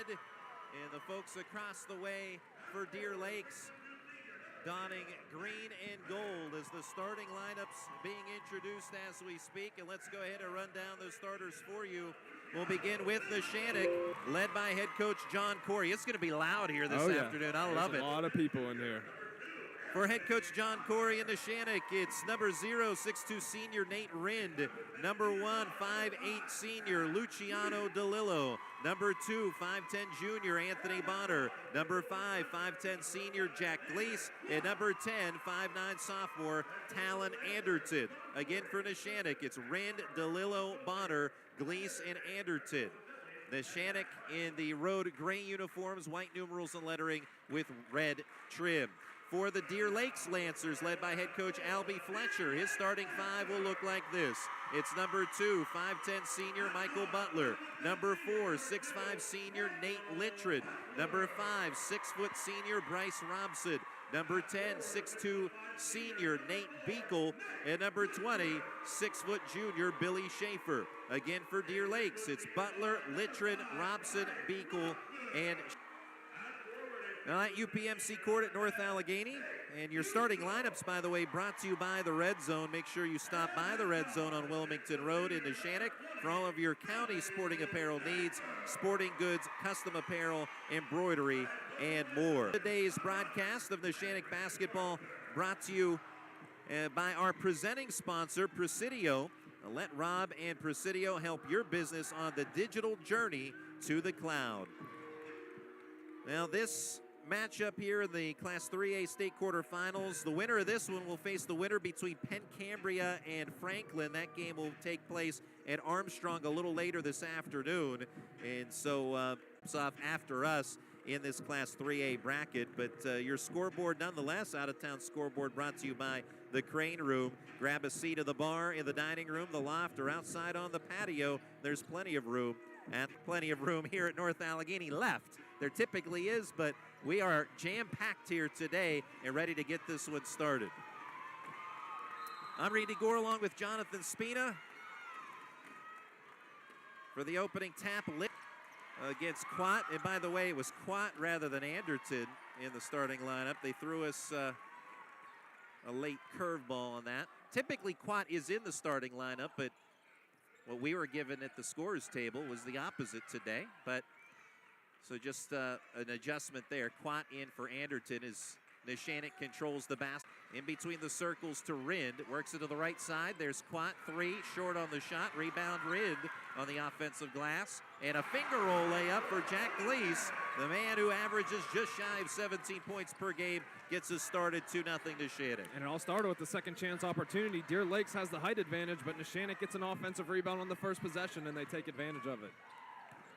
red, and the folks across the way for Deer Lakes donning green and gold as the starting lineups being introduced as we speak. And let's go ahead and run down the starters for you. We'll begin with Neshannock, led by head coach John Corey. It's going to be loud here this afternoon. I love it. A lot of people in here. For head coach John Corey in Neshannock, it's number 0, 6'2" senior Nate Rind. Number 1, 5'8" senior Luciano DeLillo. Number 2, 5'10" junior Anthony Bonner. Number 5, 5'10" senior Jack Gleese. And number 10, 5'9" sophomore Talon Anderton. Again for Neshannock, it's Rind, DeLillo, Bonner, Gleese, and Anderton. Neshannock in the road gray uniforms, white numerals and lettering with red trim. For the Deer Lakes Lancers, led by head coach Albie Fletcher, his starting five will look like this. It's number 2, 5'10" senior Michael Butler. Number 4, 6'5" senior Nate Littrin. Number 5, 6' senior Bryce Robson. Number 10, 6'2" senior Nate Beekle. And number 20, 6' junior Billy Schaefer. Again for Deer Lakes, it's Butler, Littrin, Robson, Beekle, and now at UPMC Court at North Allegheny. And your starting lineups, by the way, brought to you by the Red Zone. Make sure you stop by the Red Zone on Wilmington Road in Neshannock for all of your county sporting apparel needs, sporting goods, custom apparel, embroidery, and more. Today's broadcast of Neshannock basketball brought to you by our presenting sponsor, Presidio. Let Rob and Presidio help your business on the digital journey to the cloud. Now this matchup here in the Class 3A state quarterfinals. The winner of this one will face the winner between Penn Cambria and Franklin. That game will take place at Armstrong a little later this afternoon. And so it's off after us in this Class 3A bracket. But your scoreboard nonetheless, out-of-town scoreboard brought to you by the Crane Room. Grab a seat at the bar, in the dining room, the loft, or outside on the patio. There's plenty of room, and plenty of room here at North Allegheny left. There typically is, but we are jam-packed here today and ready to get this one started. I'm Reed DeGore along with Jonathan Spina for the opening tap against Quat. And by the way, it was Quat rather than Anderton in the starting lineup. They threw us a late curveball on that. Typically, Quat is in the starting lineup, but what we were given at the scorers table was the opposite today. But so just an adjustment there. Quat in for Anderton as Neshannock controls the basket. In between the circles to Rind. Works it to the right side. There's Quat, 3, short on the shot. Rebound Rind on the offensive glass. And a finger roll layup for Jack Gleese. The man who averages just shy of 17 points per game gets us started 2-0 Neshannock. And it all started with the second chance opportunity. Deer Lakes has the height advantage, but Neshannock gets an offensive rebound on the first possession, and they take advantage of it.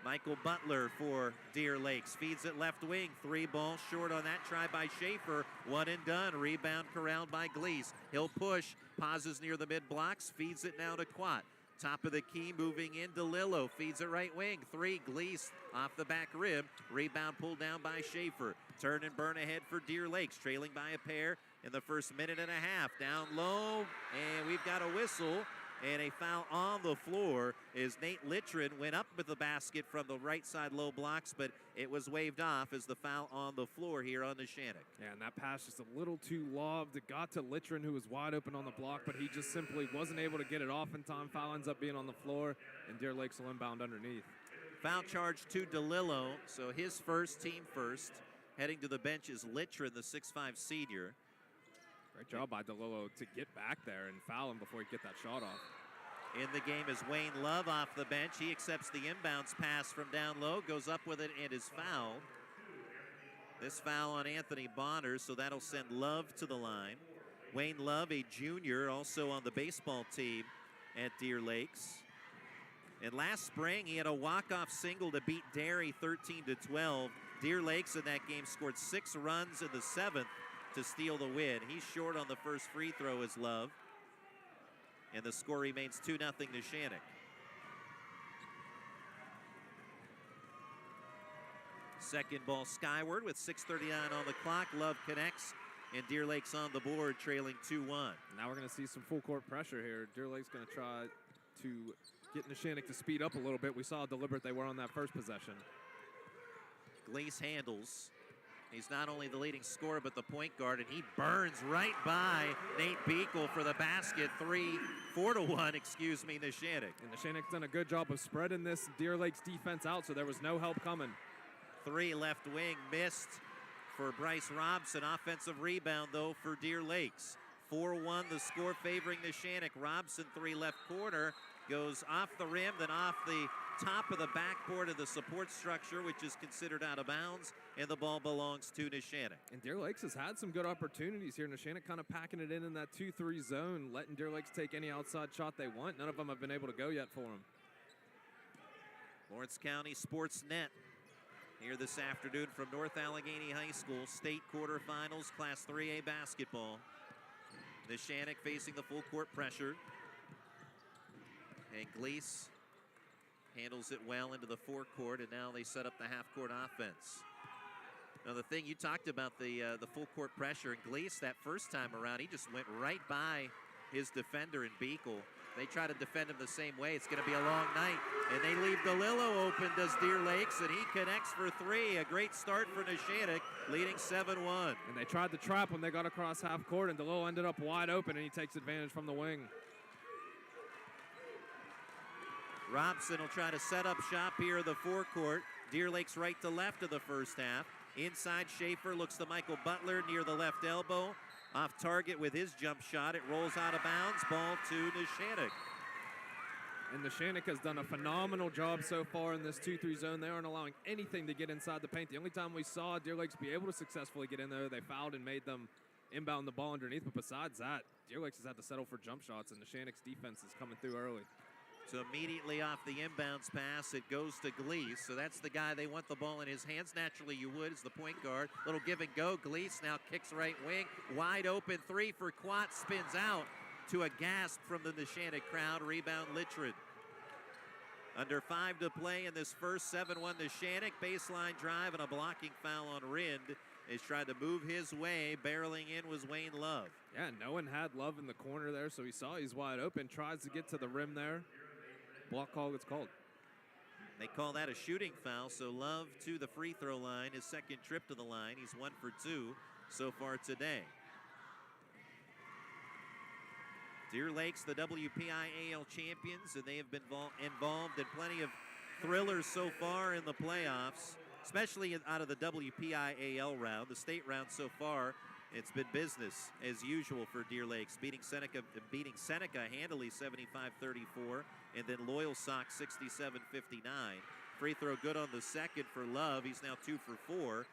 Michael Butler for Deer Lakes. Feeds it left wing. 3 ball short on that try by Schaefer. 1 and done. Rebound corralled by Gleese. He'll push. Pauses near the mid blocks. Feeds it now to Quat. Top of the key, moving in DeLillo. Feeds it right wing. 3, Gleese off the back rim. Rebound pulled down by Schaefer. Turn and burn ahead for Deer Lakes. Trailing by a pair in the first minute and a half. Down low, and we've got a whistle. And a foul on the floor as Nate Littrin went up with the basket from the right side low blocks, but it was waved off as the foul on the floor here on Neshannock. Yeah, and that pass just a little too lobbed. It got to Littrin, who was wide open on the block, but he just simply wasn't able to get it off in time. Foul ends up being on the floor, and Deer Lakes will inbound underneath. Foul charge to DeLillo, so his first, team first. Heading to the bench is Littrin, the 6'5" senior. Great job by DeLillo to get back there and foul him before he get that shot off. In the game is Wayne Love off the bench. He accepts the inbounds pass from down low, goes up with it, and is fouled. This foul on Anthony Bonner, so that'll send Love to the line. Wayne Love, a junior, also on the baseball team at Deer Lakes. And last spring, he had a walk-off single to beat Derry 13-12. Deer Lakes in that game scored 6 runs in the 7th to steal the win. He's short on the first free throw as Love. And the score remains 2-0 Neshannock. Second ball skyward with 6:39 on the clock. Love connects, and Deer Lakes on the board, trailing 2-1. Now we're going to see some full court pressure here. Deer Lakes going to try to get Neshannock to speed up a little bit. We saw how deliberate they were on that first possession. Gleese handles. He's not only the leading scorer, but the point guard, and he burns right by Nate Beekle for the basket. 4-1, excuse me, Neshannock. And Neshannock's done a good job of spreading this Deer Lakes defense out, so there was no help coming. 3 left wing missed for Bryce Robson. Offensive rebound, though, for Deer Lakes. 4-1, the score favoring Neshannock. Robson, 3 left corner, goes off the rim, then off the top of the backboard of the support structure, which is considered out of bounds, and the ball belongs to Neshannock. And Deer Lakes has had some good opportunities here. Neshannock kind of packing it in that 2-3 zone, letting Deer Lakes take any outside shot they want. None of them have been able to go yet for them. Lawrence County SportsNet here this afternoon from North Allegheny High School. State quarterfinals, Class 3A basketball. Neshannock facing the full court pressure. And Gleese handles it well into the forecourt, and now they set up the half-court offense. Now the thing you talked about, the full court pressure, and Gleese that first time around, he just went right by his defender in Beekle. They try to defend him the same way. It's going to be a long night, and they leave DeLillo open, does Deer Lakes, and he connects for 3. A great start for Neshannock, leading 7-1. And they tried to trap him. They got across half court, and DeLillo ended up wide open, and he takes advantage from the wing. Robson will try to set up shop here in the forecourt. Deer Lakes right to left of the first half. Inside, Schaefer looks to Michael Butler near the left elbow. Off target with his jump shot. It rolls out of bounds. Ball to Neshannock. And Neshannock has done a phenomenal job so far in this 2-3 zone. They aren't allowing anything to get inside the paint. The only time we saw Deer Lakes be able to successfully get in there, they fouled and made them inbound the ball underneath. But besides that, Deer Lakes has had to settle for jump shots, and Neshannock's defense is coming through early. So immediately off the inbounds pass, it goes to Gleese. So that's the guy they want the ball in his hands. Naturally, you would as the point guard. Little give and go. Gleese now kicks right wing. Wide open 3 for Quat. Spins out to a gasp from the Neshannock crowd. Rebound Litchred. Under 5 to play in this first. 7-1 Neshannock. Baseline drive and a blocking foul on Rind. He's tried to move his way. Barreling in was Wayne Love. Yeah, no one had Love in the corner there, so he saw he's wide open. Tries to get to the rim there. Block call gets called. They call that a shooting foul, so Love to the free throw line, his second trip to the line. He's 1 for 2 so far today. Deer Lakes, the WPIAL champions, and they have been involved in plenty of thrillers so far in the playoffs, especially out of the WPIAL round. The state round so far, it's been business as usual for Deer Lakes, beating Seneca handily 75-34, and then Loyal Sox 67-59. Free throw good on the second for Love. He's now 2 for 4.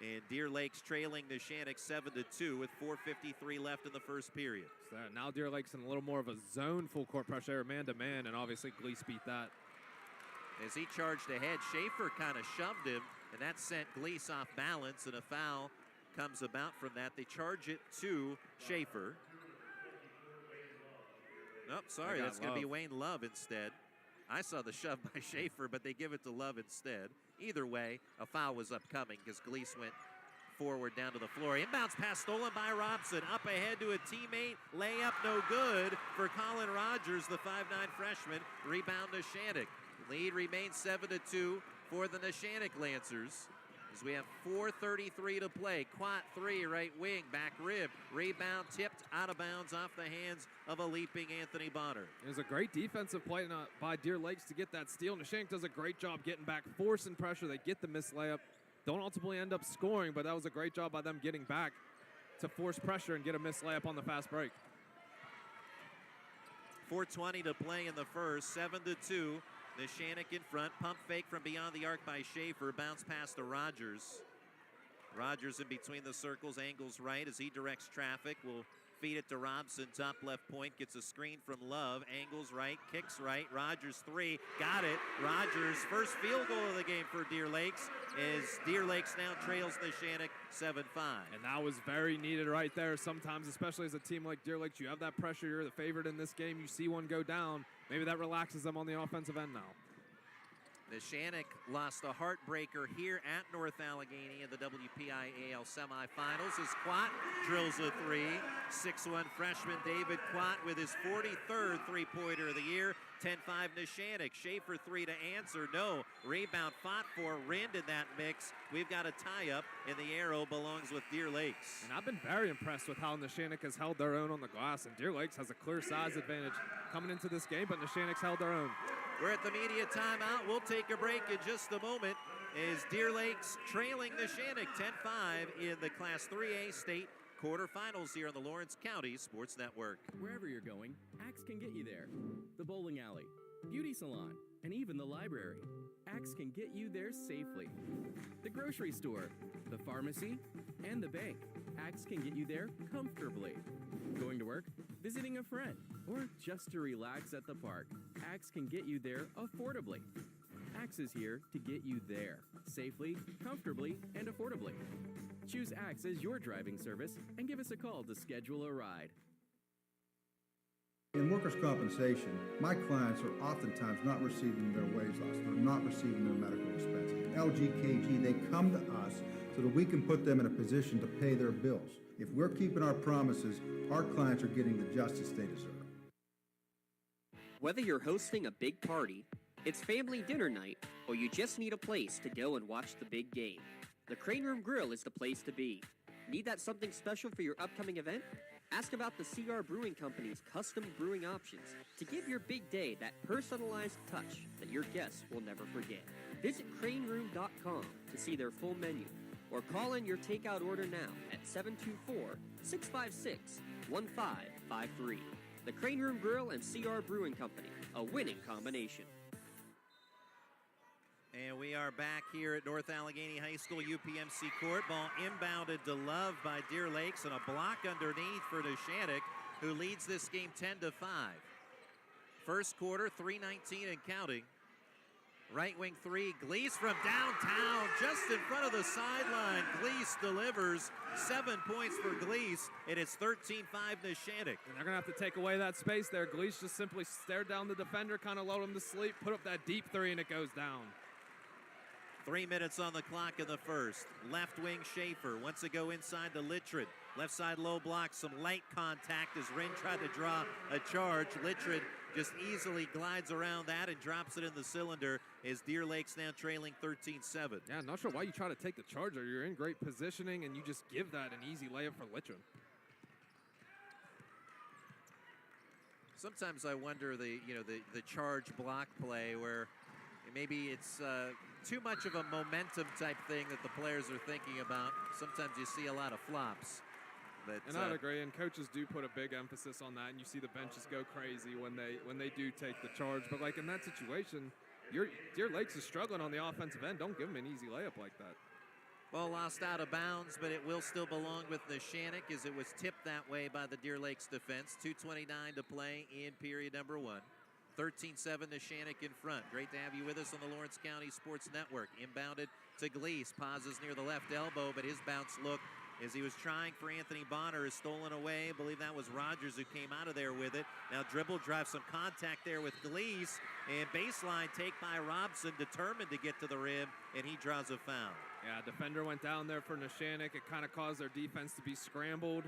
And Deer Lakes trailing Neshannock 7-2 with 4:53 left in the first period. So now Deer Lakes in a little more of a zone full court pressure, man-to-man, and obviously Gleese beat that. As he charged ahead, Schaefer kind of shoved him, and that sent Gleese off balance, and a foul comes about from that. They charge it to Schaefer. Nope, sorry, that's going to be Wayne Love instead. I saw the shove by Schaefer, but they give it to Love instead. Either way, a foul was upcoming because Gleese went forward down to the floor. Inbounds pass stolen by Robson. Up ahead to a teammate. Layup no good for Colin Rogers, the 5'9 freshman. Rebound to Neshannock. Lead remains 7-2 for the Neshannock Lancers. As we have 4:33 to play. Quat 3, right wing, back rib. Rebound tipped out of bounds off the hands of a leaping Anthony Bonner. It was a great defensive play by Deer Lakes to get that steal. Neshannock does a great job getting back, forcing pressure. They get the missed layup. Don't ultimately end up scoring, but that was a great job by them getting back to force pressure and get a missed layup on the fast break. 4:20 to play in the first, 7-2. Neshannock in front, pump fake from beyond the arc by Schaefer, bounce pass to Rogers. Rogers in between the circles, angles right as he directs traffic, will feed it to Robson, top left point, gets a screen from Love, angles right, kicks right, Rogers 3, got it. Rogers, first field goal of the game for Deer Lakes, as Deer Lakes now trails Neshannock 7-5. And that was very needed right there. Sometimes, especially as a team like Deer Lakes, you have that pressure, you're the favorite in this game, you see one go down, maybe that relaxes them on the offensive end now. Neshannock lost a heartbreaker here at North Allegheny in the WPIAL semifinals as Quat drills a three. 6'1" freshman David Quat with his 43rd three-pointer of the year. 10-5 Neshannock. Schaefer three to answer. No. Rebound fought for. Rind in that mix. We've got a tie-up, and the arrow belongs with Deer Lakes. And I've been very impressed with how Neshannock has held their own on the glass, and Deer Lakes has a clear size advantage coming into this game, but Neshannock's held their own. We're at the media timeout. We'll take a break in just a moment as Deer Lakes trailing Neshannock 10-5 in the Class 3A state quarterfinals here on the Lawrence County Sports Network. Wherever you're going, Axe can get you there. The bowling alley, beauty salon, and even the library. Axe can get you there safely. The grocery store, the pharmacy, and the bank. Axe can get you there comfortably. Going to work, visiting a friend, or just to relax at the park. Axe can get you there affordably. Axe is here to get you there safely, comfortably, and affordably. Choose Axe as your driving service and give us a call to schedule a ride. In workers' compensation, my clients are oftentimes not receiving their wage loss. They're not receiving their medical expenses. LGKG, they come to us so that we can put them in a position to pay their bills. If we're keeping our promises, our clients are getting the justice they deserve. Whether you're hosting a big party, it's family dinner night, or you just need a place to go and watch the big game, the Crane Room Grill is the place to be. Need that something special for your upcoming event? Ask about the CR Brewing Company's custom brewing options to give your big day that personalized touch that your guests will never forget. Visit craneroom.com to see their full menu, or call in your takeout order now at 724-656-1553. The Crane Room Grill and CR Brewing Company, a winning combination. And we are back here at North Allegheny High School UPMC court. Ball inbounded to Love by Deer Lakes, and a block underneath for Neshannock, who leads this game 10-5. First quarter, 3:19 and counting. Right wing three, Gleese from downtown, just in front of the sideline. Gleese delivers 7 points for Gleese, and it's 13-5 Neshannock. And they're going to have to take away that space there. Gleese just simply stared down the defender, kind of lulled him to sleep, put up that deep three, and it goes down. 3 minutes on the clock in the first. Left wing Schaefer wants to go inside to Littred. Left side low block, some light contact as Rin tried to draw a charge. Littred just easily glides around that and drops it in the cylinder as Deer Lakes now trailing 13-7. Yeah, not sure why you try to take the charge there. You're in great positioning and you just give that an easy layup for Littred. Sometimes I wonder the charge block play where maybe it's too much of a momentum type thing that the players are thinking about. Sometimes you see a lot of flops. But, and I'd agree, and coaches do put a big emphasis on that, and you see the benches go crazy when they do take the charge. But like in that situation, Deer Lakes is struggling on the offensive end. Don't give them an easy layup like that. Ball lost out of bounds, but it will still belong with Neshannock as it was tipped that way by the Deer Lakes defense. 2:29 to play in period number one. 13-7 Neshannock in front. Great to have you with us on the Lawrence County Sports Network. Inbounded to Gleese, pauses near the left elbow, but his bounce look as he was trying for Anthony Bonner is stolen away. I believe that was Rogers who came out of there with it. Now dribble drive, some contact there with Gleese, and baseline take by Robson, determined to get to the rim, and he draws a foul. Yeah, defender went down there for Neshannock. It kind of caused their defense to be scrambled.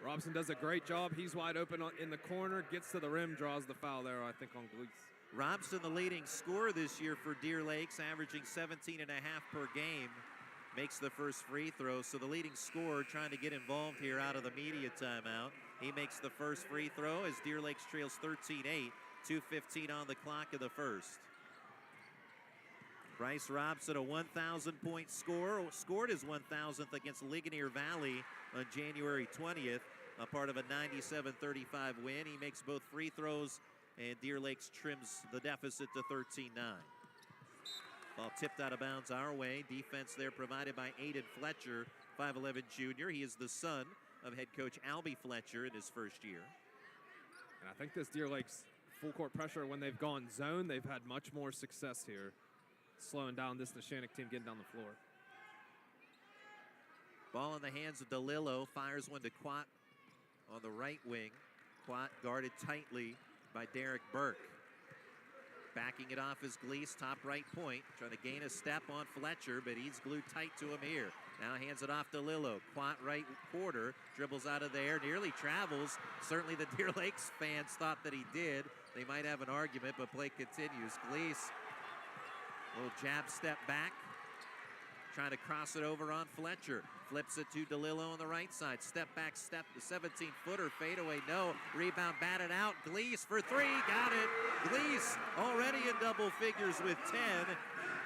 Robson does a great job. He's wide open in the corner, gets to the rim, draws the foul there, I think, on Gleese. Robson, the leading scorer this year for Deer Lakes, averaging 17.5 per game, makes the first free throw. So the leading scorer trying to get involved here out of the media timeout. He makes the first free throw as Deer Lakes trails 13-8, 2:15 on the clock of the first. Bryce Robson, a 1,000-point scorer, scored his 1,000th against Ligonier Valley on January 20th, a part of a 97-35 win. He makes both free throws, and Deer Lakes trims the deficit to 13-9. Ball tipped out of bounds our way. Defense there provided by Aiden Fletcher, 5'11 junior. He is the son of head coach Albie Fletcher in his first year. And I think this Deer Lakes full court pressure, when they've gone zone, they've had much more success here, slowing down this Neshannock team getting down the floor. Ball in the hands of DeLillo, fires one to Quat on the right wing. Quat guarded tightly by Derek Burke. Backing it off is Gleese, top right point. Trying to gain a step on Fletcher, but he's glued tight to him here. Now hands it off to Lillo. Quant right quarter, dribbles out of there, nearly travels. Certainly the Deer Lakes fans thought that he did. They might have an argument, but play continues. Gleese, little jab step back. Trying to cross it over on Fletcher. Flips it to DeLillo on the right side. Step back, step, the 17-footer, fadeaway, no. Rebound batted out. Gleese for three, got it. Gleese already in double figures with 10.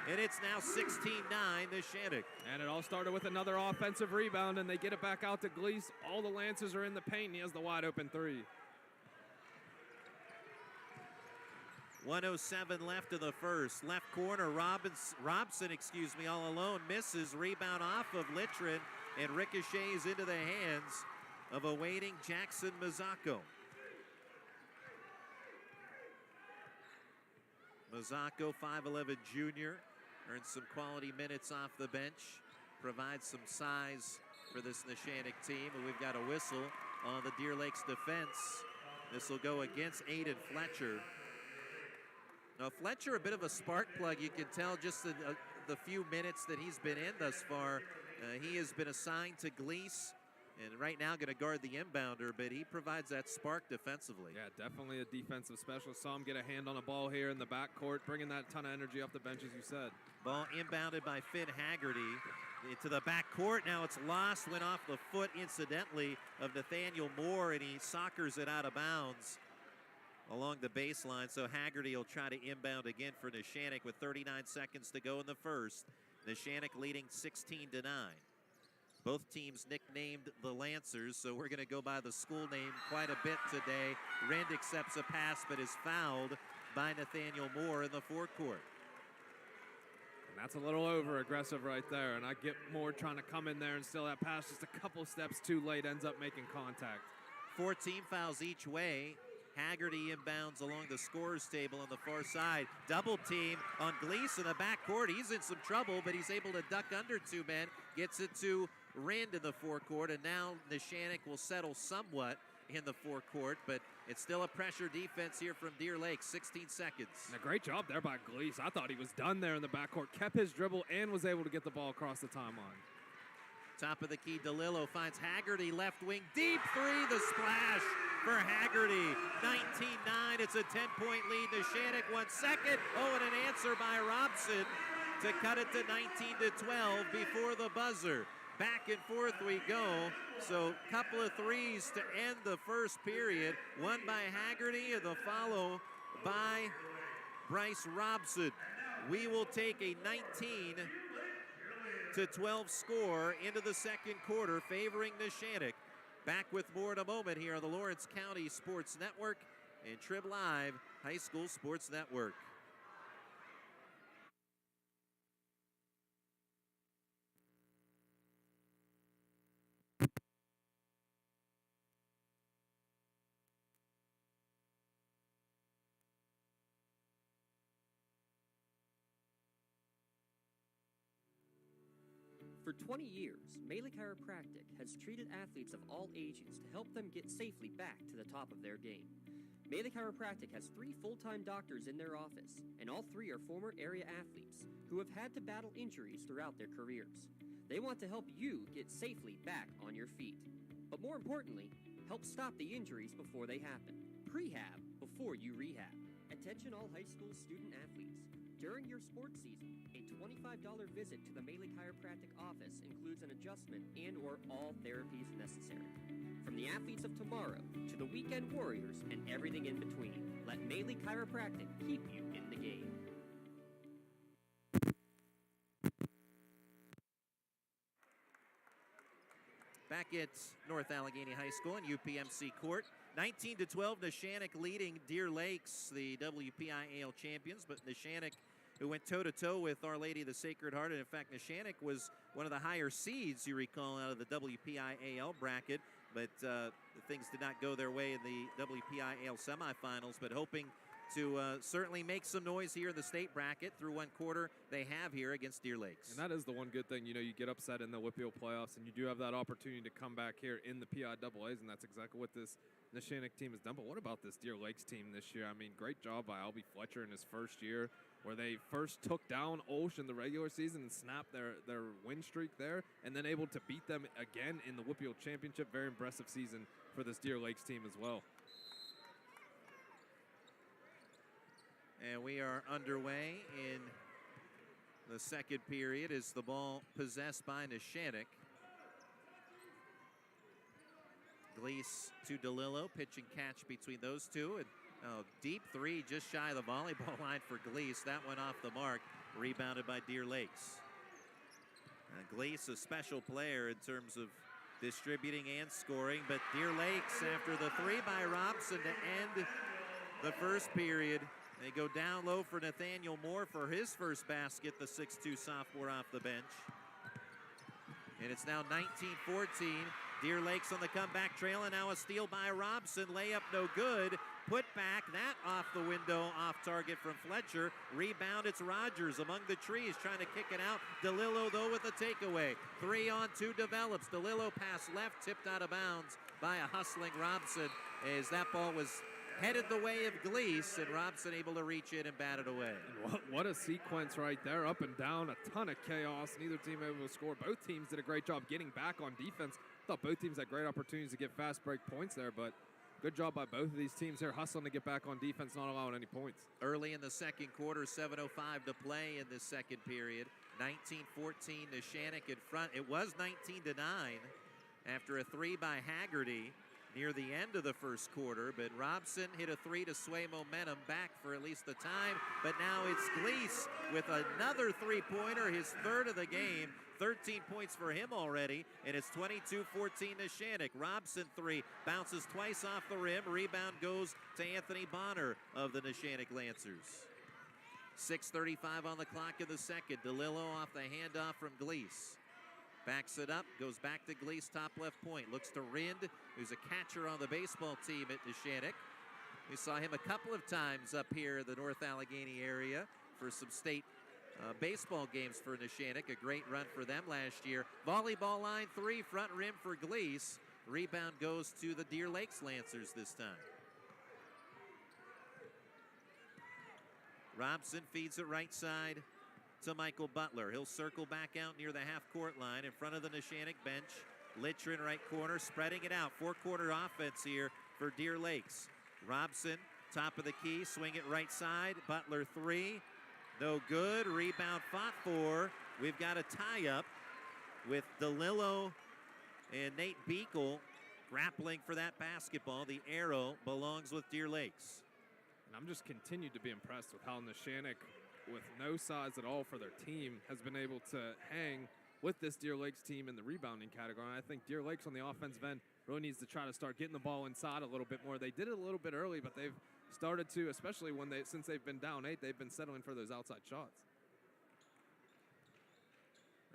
And it's now 16-9 Neshannock. And it all started with another offensive rebound, and they get it back out to Gleese. All the Lancers are in the paint, and he has the wide open three. 1:07 left in the first. Left corner, Robson, all alone. Misses, rebound off of Litrin, and ricochets into the hands of a waiting Jackson Mazzocco. Mazzocco, 5'11" junior, earns some quality minutes off the bench, provides some size for this Neshannock team, and we've got a whistle on the Deer Lakes defense. This will go against Aiden Fletcher. Now Fletcher, a bit of a spark plug. You can tell just the few minutes that he's been in thus far. He has been assigned to Gleese, and right now going to guard the inbounder, but he provides that spark defensively. Yeah, definitely a defensive specialist. Saw him get a hand on a ball here in the backcourt, bringing that ton of energy off the bench, as you said. Ball inbounded by Finn Haggerty into the backcourt. Now it's lost, went off the foot, incidentally, of Nathaniel Moore, and he soccers it out of bounds along the baseline. So Haggerty will try to inbound again for Neshannock with 39 seconds to go in the first. Neshannock leading 16-9. Both teams nicknamed the Lancers, so we're going to go by the school name quite a bit today. Rend accepts a pass, but is fouled by Nathaniel Moore in the forecourt. And that's a little over-aggressive right there, and I get Moore trying to come in there and steal that pass just a couple steps too late, ends up making contact. 4 team fouls each way. Haggerty inbounds along the scorer's table on the far side. Double team on Gleese in the backcourt. He's in some trouble, but he's able to duck under 2 men. Gets it to Rend in the forecourt, and now Neshannock will settle somewhat in the forecourt, but it's still a pressure defense here from Deer Lake. 16 seconds. And a great job there by Gleese. I thought he was done there in the backcourt. Kept his dribble and was able to get the ball across the timeline. Top of the key, DeLillo finds Haggerty, left wing, deep three, the splash for Haggerty. 19-9, it's a 10-point lead. Neshannock 1 second. Oh, and an answer by Robson to cut it to 19-12 before the buzzer. Back and forth we go. So couple of threes to end the first period. One by Haggerty and the follow by Bryce Robson. We will take a 19-12 score into the second quarter, favoring Neshannock. Back with more in a moment here on the Lawrence County Sports Network and Trib Live High School Sports Network. For 20 years, Melee Chiropractic has treated athletes of all ages to help them get safely back to the top of their game. Melee Chiropractic has 3 full-time doctors in their office, and all 3 are former area athletes who have had to battle injuries throughout their careers. They want to help you get safely back on your feet. But more importantly, help stop the injuries before they happen. Prehab before you rehab. Attention all high school student athletes. During your sports season, a $25 visit to the Melee Chiropractic office includes an adjustment and or all therapies necessary. From the athletes of tomorrow to the weekend warriors and everything in between, let Melee Chiropractic keep you in the game. Back at North Allegheny High School in UPMC Court. 19-12, Neshannock leading Deer Lakes, the WPIAL champions, but Neshannock, who went toe-to-toe with Our Lady of the Sacred Heart, and in fact, Neshannock was one of the higher seeds, you recall, out of the WPIAL bracket, but things did not go their way in the WPIAL semifinals, but hoping to certainly make some noise here in the state bracket through one quarter. They have here against Deer Lakes. And that is the one good thing. You know, you get upset in the WPIAL playoffs, and you do have that opportunity to come back here in the PIAAs, and that's exactly what this Neshannock team has done. But what about this Deer Lakes team this year? I mean, great job by Albie Fletcher in his first year, where they first took down Olsh in the regular season and snapped their win streak there, and then able to beat them again in the WPIAL championship. Very impressive season for this Deer Lakes team as well. And we are underway in the second period as the ball possessed by Neshannock. Gleese to DeLillo, pitch and catch between those two. And deep three just shy of the volleyball line for Gleese. That went off the mark, rebounded by Deer Lakes. Gleese, a special player in terms of distributing and scoring, but Deer Lakes, after the three by Robson to end the first period, they go down low for Nathaniel Moore for his first basket, the 6'2 sophomore off the bench. And it's now 19-14. Deer Lakes on the comeback trail, and now a steal by Robson. Layup no good. Put back, that off the window, off target from Fletcher. Rebound, it's Rogers among the trees trying to kick it out. DeLillo, though, with a takeaway. 3-on-2 develops. DeLillo pass left, tipped out of bounds by a hustling Robson as that ball was headed the way of Gleese, and Robson able to reach in and bat it away. And what a sequence right there, up and down, a ton of chaos. Neither team able to score. Both teams did a great job getting back on defense. I thought both teams had great opportunities to get fast break points there, but good job by both of these teams here, hustling to get back on defense, not allowing any points. Early in the second quarter, 7:05 to play in this second period. 19-14 Neshannock in front. It was 19-9 after a three by Haggerty near the end of the first quarter, but Robson hit a three to sway momentum back for at least the time. But now it's Gleese with another three-pointer, his third of the game. 13 points for him already, and it's 22-14 Neshannock. Robson three, bounces twice off the rim. Rebound goes to Anthony Bonner of the Neshannock Lancers. 6:35 on the clock in the second. DeLillo off the handoff from Gleese. Backs it up, goes back to Gleese, top left point. Looks to Rind, who's a catcher on the baseball team at Neshannock. We saw him a couple of times up here in the North Allegheny area for some state baseball games for Neshannock. A great run for them last year. Volleyball line three, front rim for Gleese. Rebound goes to the Deer Lakes Lancers this time. Robson feeds it right side to Michael Butler. He'll circle back out near the half-court line in front of the Neshannock bench. Litrin right corner, spreading it out. Four-quarter offense here for Deer Lakes. Robson, top of the key, swing it right side. Butler three, no good. Rebound fought for. We've got a tie-up with DeLillo and Nate Beekle grappling for that basketball. The arrow belongs with Deer Lakes. And I'm just continued to be impressed with how Neshannock, with no size at all for their team, has been able to hang with this Deer Lakes team in the rebounding category. And I think Deer Lakes on the offensive end really needs to try to start getting the ball inside a little bit more. They did it a little bit early, but they've started to, especially since they've been down 8, they've been settling for those outside shots.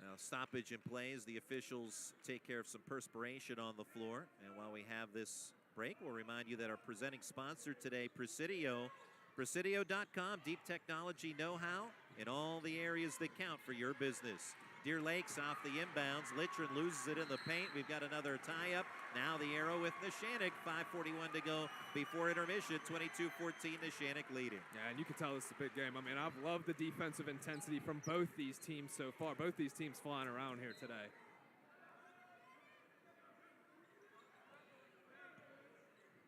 Now stoppage in play as the officials take care of some perspiration on the floor. And while we have this break, we'll remind you that our presenting sponsor today, Presidio. Presidio.com, deep technology know-how in all the areas that count for your business. Deer Lakes off the inbounds. Litrin loses it in the paint. We've got another tie-up. Now the arrow with Neshannock. 5:41 to go before intermission. 22-14 Neshannock leading. Yeah, and you can tell this is a big game. I mean, I've loved the defensive intensity from both these teams so far. Both these teams flying around here today.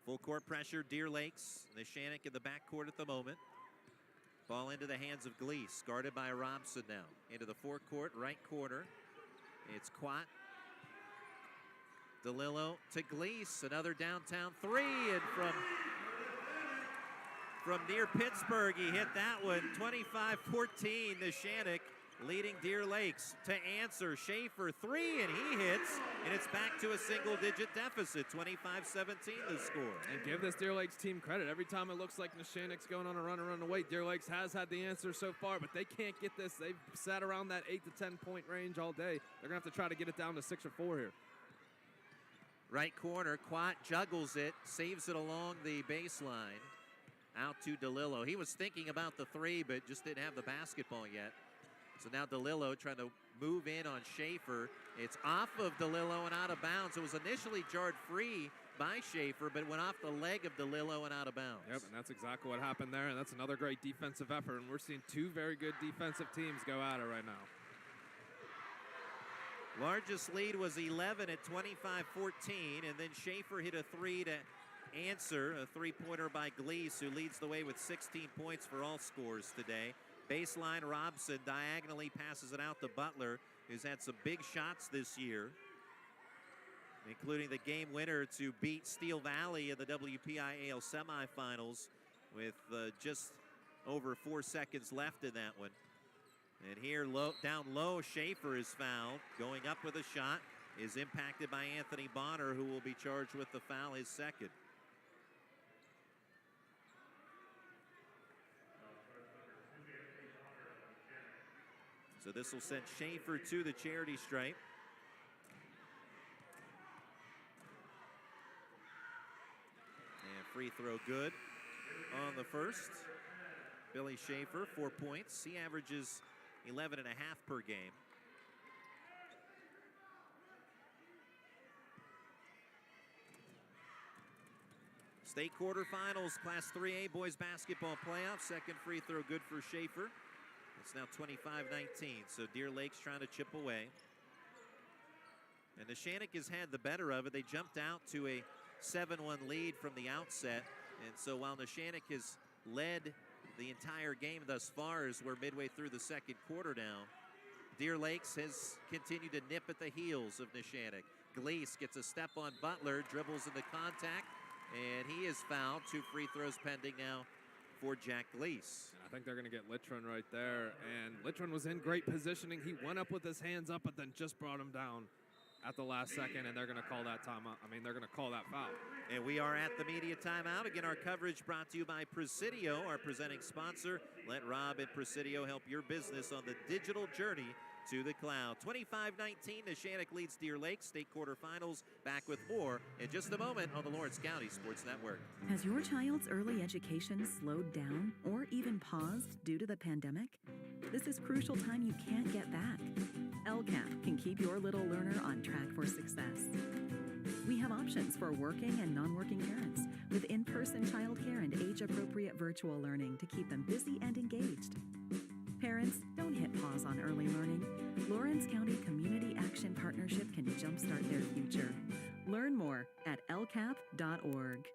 Full court pressure, Deer Lakes. Neshannock in the backcourt at the moment. Ball into the hands of Gleese, guarded by Robson now. Into the forecourt, right corner. It's Quat. DeLillo to Gleese, another downtown three, and from near Pittsburgh, he hit that one. 25-14, Neshannock leading Deer Lakes to answer. Schaefer three, and he hits, and it's back to a single-digit deficit. 25-17 the score. And give this Deer Lakes team credit. Every time it looks like Neshannock's going on a run away, Deer Lakes has had the answer so far, but they can't get this. They've sat around that 8 to 10 point range all day. They're going to have to try to get it down to 6 or 4 here. Right corner, Quat juggles it, saves it along the baseline. Out to DeLillo. He was thinking about the three, but just didn't have the basketball yet. So now DeLillo trying to move in on Schaefer. It's off of DeLillo and out of bounds. It was initially jarred free by Schaefer, but went off the leg of DeLillo and out of bounds. Yep, and that's exactly what happened there, and that's another great defensive effort, and we're seeing two very good defensive teams go at it right now. Largest lead was 11 at 25-14, and then Schaefer hit a three to answer, a three-pointer by Gleese, who leads the way with 16 points for all scores today. Baseline, Robson diagonally passes it out to Butler, who's had some big shots this year, including the game winner to beat Steel Valley in the WPIAL semifinals with just over 4 seconds left in that one. And here, down low, Schaefer is fouled. Going up with a shot is impacted by Anthony Bonner, who will be charged with the foul, his second. So this will send Schaefer to the charity stripe. And free throw good on the first. Billy Schaefer, 4 points. He averages 11.5 per game. State quarterfinals, Class 3A boys basketball playoff. Second free throw good for Schaefer. It's now 25-19, so Deer Lake's trying to chip away. And Neshannock has had the better of it. They jumped out to a 7-1 lead from the outset. And so while Neshannock has led the entire game thus far, as we're midway through the second quarter now, Deer Lakes has continued to nip at the heels of Neshannock. Gleese gets a step on Butler, dribbles into contact, and he is fouled. 2 free throws pending now for Jack Gleese. And I think they're going to get Littrun right there. And Littrun was in great positioning. He went up with his hands up, but then just brought him down at the last second, and they're going to call that timeout. I mean, they're going to call that foul. And we are at the media timeout. Again, our coverage brought to you by Presidio, our presenting sponsor. Let Rob and Presidio help your business on the digital journey to the cloud. 25-19, Neshannock leads Deer Lake. State quarterfinals. Back with more in just a moment on the Lawrence County Sports Network. Has your child's early education slowed down or even paused due to the pandemic? This is crucial time you can't get back. LCAP can keep your little learner on track for success. We have options for working and non-working parents with in-person childcare and age-appropriate virtual learning to keep them busy and engaged. Parents, don't hit pause on early learning. Lawrence County Community Action Partnership can jumpstart their future. Learn more at lcap.org.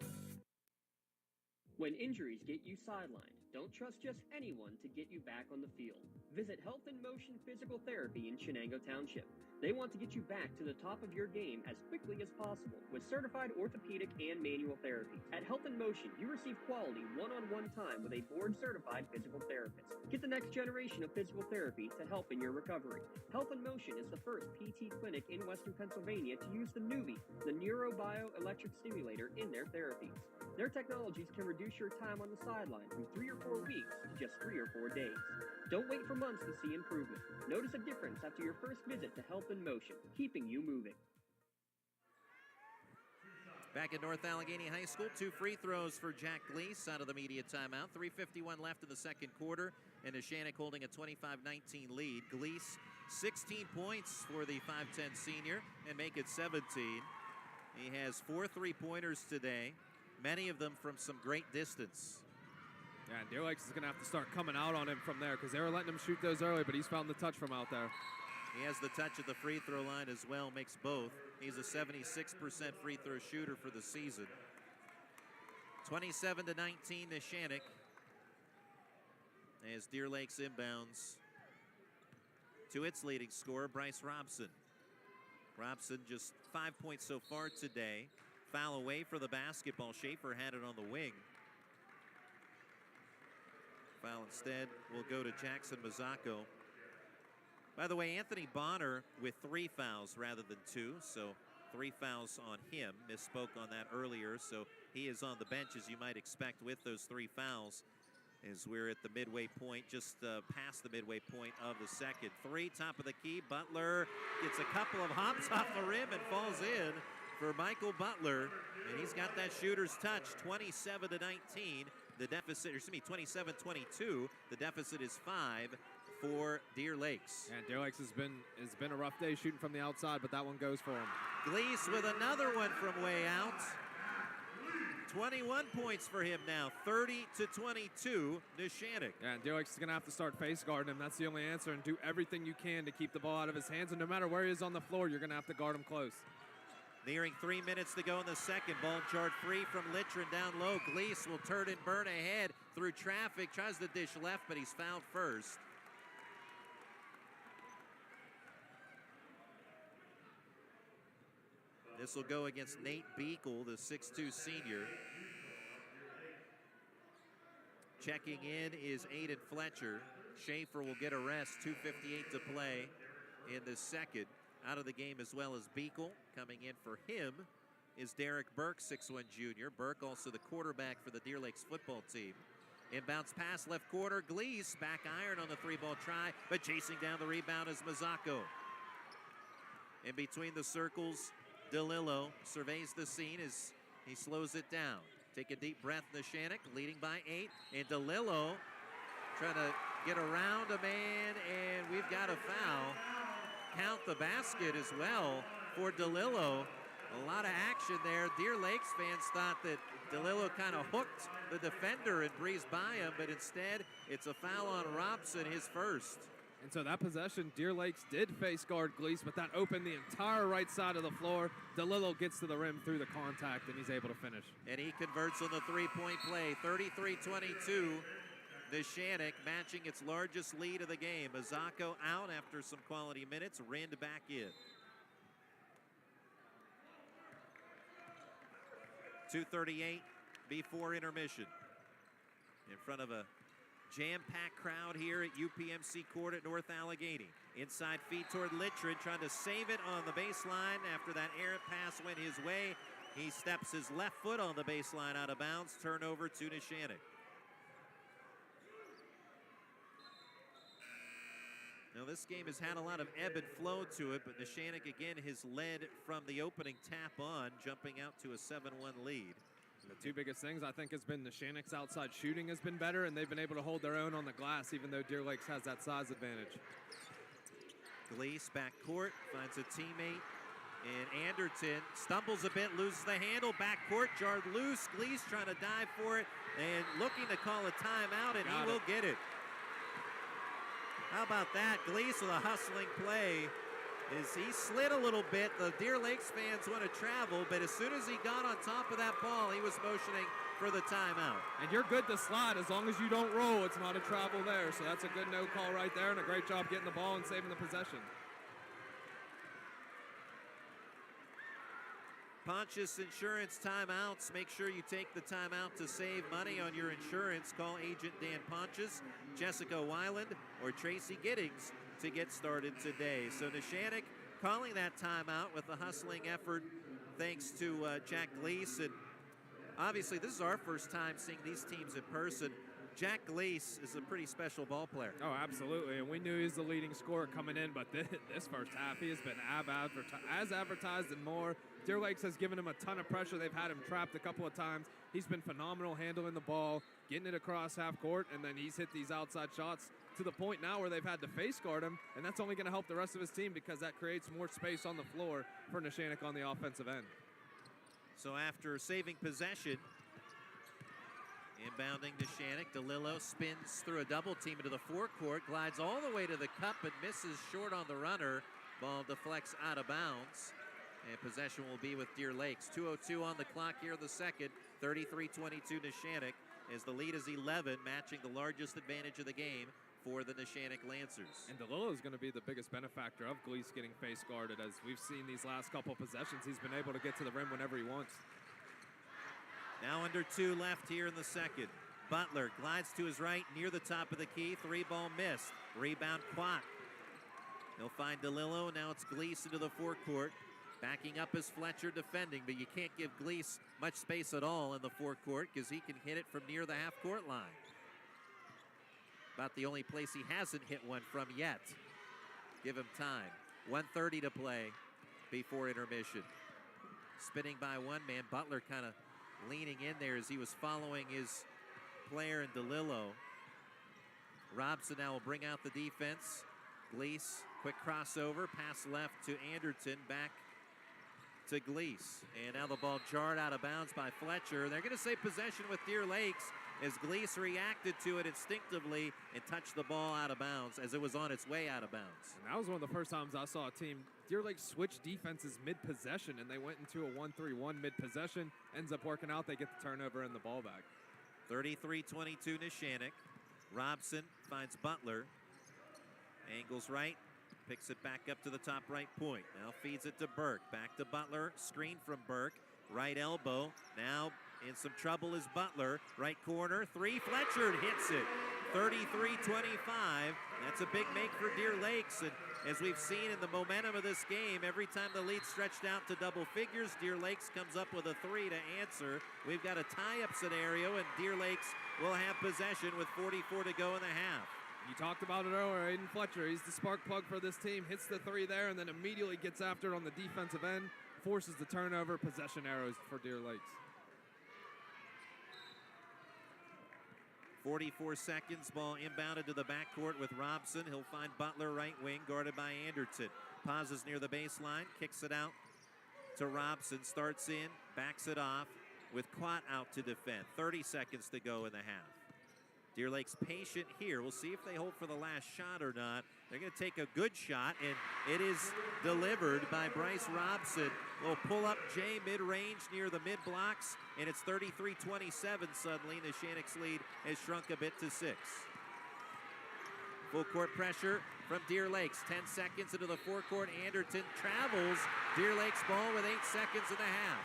When injuries get you sidelined, don't trust just anyone to get you back on the field. Visit Health in Motion Physical Therapy in Shenango Township. They want to get you back to the top of your game as quickly as possible with certified orthopedic and manual therapy. At Health in Motion, you receive quality one-on-one time with a board-certified physical therapist. Get the next generation of physical therapy to help in your recovery. Health in Motion is the first PT clinic in Western Pennsylvania to use the Nuvie, the neurobioelectric stimulator, in their therapies. Their technologies can reduce your time on the sideline from 3 or 4 weeks to just 3 or 4 days. Don't wait for months to see improvement. Notice a difference after your first visit to Health in Motion, keeping you moving. Back at North Allegheny High School, 2 free throws for Jack Gleese out of the media timeout. 3:51 left in the second quarter, and Neshannock holding a 25-19 lead. Gleese, 16 points for the 5'10 senior, and make it 17. He has 4 3-pointers today, many of them from some great distance. Yeah, and Deer Lakes is going to have to start coming out on him from there because they were letting him shoot those early, but he's found the touch from out there. He has the touch at the free throw line as well, makes both. He's a 76% free throw shooter for the season. 27-19 Neshannock as Deer Lakes inbounds to its leading scorer, Bryce Robson. Robson just 5 points so far today. Foul away for the basketball. Schaefer had it on the wing. Foul instead will go to Jackson Mazzacco. By the way, Anthony Bonner with 3 fouls rather than 2, so 3 fouls on him. Misspoke on that earlier, so he is on the bench as you might expect with those 3 fouls as we're at the midway point, just past the midway point of the second. 3, top of the key. Butler gets a couple of hops off the rim and falls in for Michael Butler, and he's got that shooter's touch. 27-19. The deficit, or excuse me, 27-22. The deficit is 5 for Deer Lakes. And Deer Lakes has been a rough day shooting from the outside, but that one goes for him. Gleese with another one from way out. 21 points for him now, 30-22, Neshannock. Yeah, and Deer Lakes is going to have to start face guarding him. That's the only answer, and do everything you can to keep the ball out of his hands. And no matter where he is on the floor, you're going to have to guard him close. Nearing 3 minutes to go in the second. Ball charged free from Littrell down low. Gleese will turn and burn ahead through traffic. Tries to dish left, but he's fouled first. This will go against Nate Beekle, the 6'2 senior. Checking in is Aiden Fletcher. Schaefer will get a rest, 2:58 to play in the second. Out of the game as well as Beekle. Coming in for him is Derek Burke, 6'1 junior. Burke also the quarterback for the Deer Lakes football team. Inbounds pass left quarter. Gleese back iron on the 3-ball try, but chasing down the rebound is Mazzocco. In between the circles, DeLillo surveys the scene as he slows it down. Take a deep breath, Neshannock leading by 8. And DeLillo trying to get around a man, and we've got a foul. Count the basket as well for DeLillo. A lot of action there. Deer Lakes fans thought that DeLillo kind of hooked the defender and breezed by him, but instead it's a foul on Robson, his first. And so that possession, Deer Lakes did face guard Gleese, but that opened the entire right side of the floor. DeLillo gets to the rim through the contact, and he's able to finish. And he converts on the three-point play, 33-22. Neshannock matching its largest lead of the game. Mazzocco out after some quality minutes. Rind back in. 2:38 before intermission. In front of a jam-packed crowd here at UPMC Court at North Allegheny. Inside feed toward Littrell, trying to save it on the baseline after that errant pass went his way. He steps his left foot on the baseline out of bounds. Turnover to Neshannock. Now this game has had a lot of ebb and flow to it, but Neshannock again has led from the opening tap on, jumping out to a 7-1 lead. The two biggest things I think has been Neshannock's outside shooting has been better, and they've been able to hold their own on the glass, even though Deer Lakes has that size advantage. Gleese back court, finds a teammate in Anderton, stumbles a bit, loses the handle, back court, jarred loose. Gleese trying to dive for it and looking to call a timeout, and he will get it. How about that? Gleese with a hustling play. He slid a little bit. The Deer Lakes fans want to travel, but as soon as he got on top of that ball, he was motioning for the timeout. And you're good to slide as long as you don't roll. It's not a travel there, so that's a good no call right there, and a great job getting the ball and saving the possession. Pontius Insurance timeouts. Make sure you take the timeout to save money on your insurance. Call Agent Dan Pontius, Jessica Weiland, or Tracy Giddings to get started today. So Neshannock calling that timeout with a hustling effort thanks to Jack Gleese. And obviously this is our first time seeing these teams in person. Jack Gleese is a pretty special ball player. Oh, absolutely, and we knew he was the leading scorer coming in, but this first half, he has been as advertised and more. Deer Lakes has given him a ton of pressure. They've had him trapped a couple of times. He's been phenomenal handling the ball, getting it across half court, and then he's hit these outside shots to the point now where they've had to face guard him, and that's only going to help the rest of his team because that creates more space on the floor for Neshannock on the offensive end. So after saving possession, inbounding Neshannock, DeLillo spins through a double team into the forecourt, glides all the way to the cup and misses short on the runner. Ball deflects out of bounds. And possession will be with Deer Lakes. 2:02 on the clock here in the second. 33-22 Neshannock as the lead is 11, matching the largest advantage of the game for the Neshannock Lancers. And DeLillo is going to be the biggest benefactor of Gleese getting face guarded. As we've seen these last couple possessions, he's been able to get to the rim whenever he wants. Now under 2 left here in the second. Butler glides to his right near the top of the key. 3-ball missed. Rebound Quat. He'll find DeLillo. Now it's Gleese into the forecourt. Backing up is Fletcher defending, but you can't give Gleese much space at all in the forecourt because he can hit it from near the half-court line. About the only place he hasn't hit one from yet. Give him time. 1:30 to play before intermission. Spinning by one man. Butler kind of leaning in there as he was following his player in DeLillo. Robson now will bring out the defense. Gleese, quick crossover, pass left to Anderton, back to Gleese. And now the ball jarred out of bounds by Fletcher. They're going to say possession with Deer Lakes as Gleese reacted to it instinctively and touched the ball out of bounds as it was on its way out of bounds. And that was one of the first times I saw a team, Deer Lakes, switch defenses mid-possession, and they went into a 1-3-1 mid-possession. Ends up working out. They get the turnover and the ball back. 33-22 Neshannock. Robson finds Butler. Angles right, picks it back up to the top right point. Now feeds it to Burke. Back to Butler. Screen from Burke. Right elbow. Now in some trouble is Butler. Right corner. Three. Fletcher hits it. 33-25. That's a big make for Deer Lakes. And as we've seen in the momentum of this game, every time the lead stretched out to double figures, Deer Lakes comes up with a three to answer. We've got a tie-up scenario, and Deer Lakes will have possession with 44 to go in the half. You talked about it earlier, Aiden Fletcher. He's the spark plug for this team. Hits the three there and then immediately gets after it on the defensive end. Forces the turnover. Possession arrows for Deer Lakes. 44 seconds. Ball inbounded to the backcourt with Robson. He'll find Butler right wing, guarded by Anderton. Pauses near the baseline. Kicks it out to Robson. Starts in. Backs it off with Quat out to defend. 30 seconds to go in the half. Deer Lakes patient here. We'll see if they hold for the last shot or not. They're going to take a good shot, and it is delivered by Bryce Robson. Little pull-up J mid-range near the mid-blocks, and it's 33-27 suddenly. Neshannock's lead has shrunk a bit to 6. Full court pressure from Deer Lakes. 10 seconds into the forecourt. Anderton travels. Deer Lakes ball with 8 seconds in the half.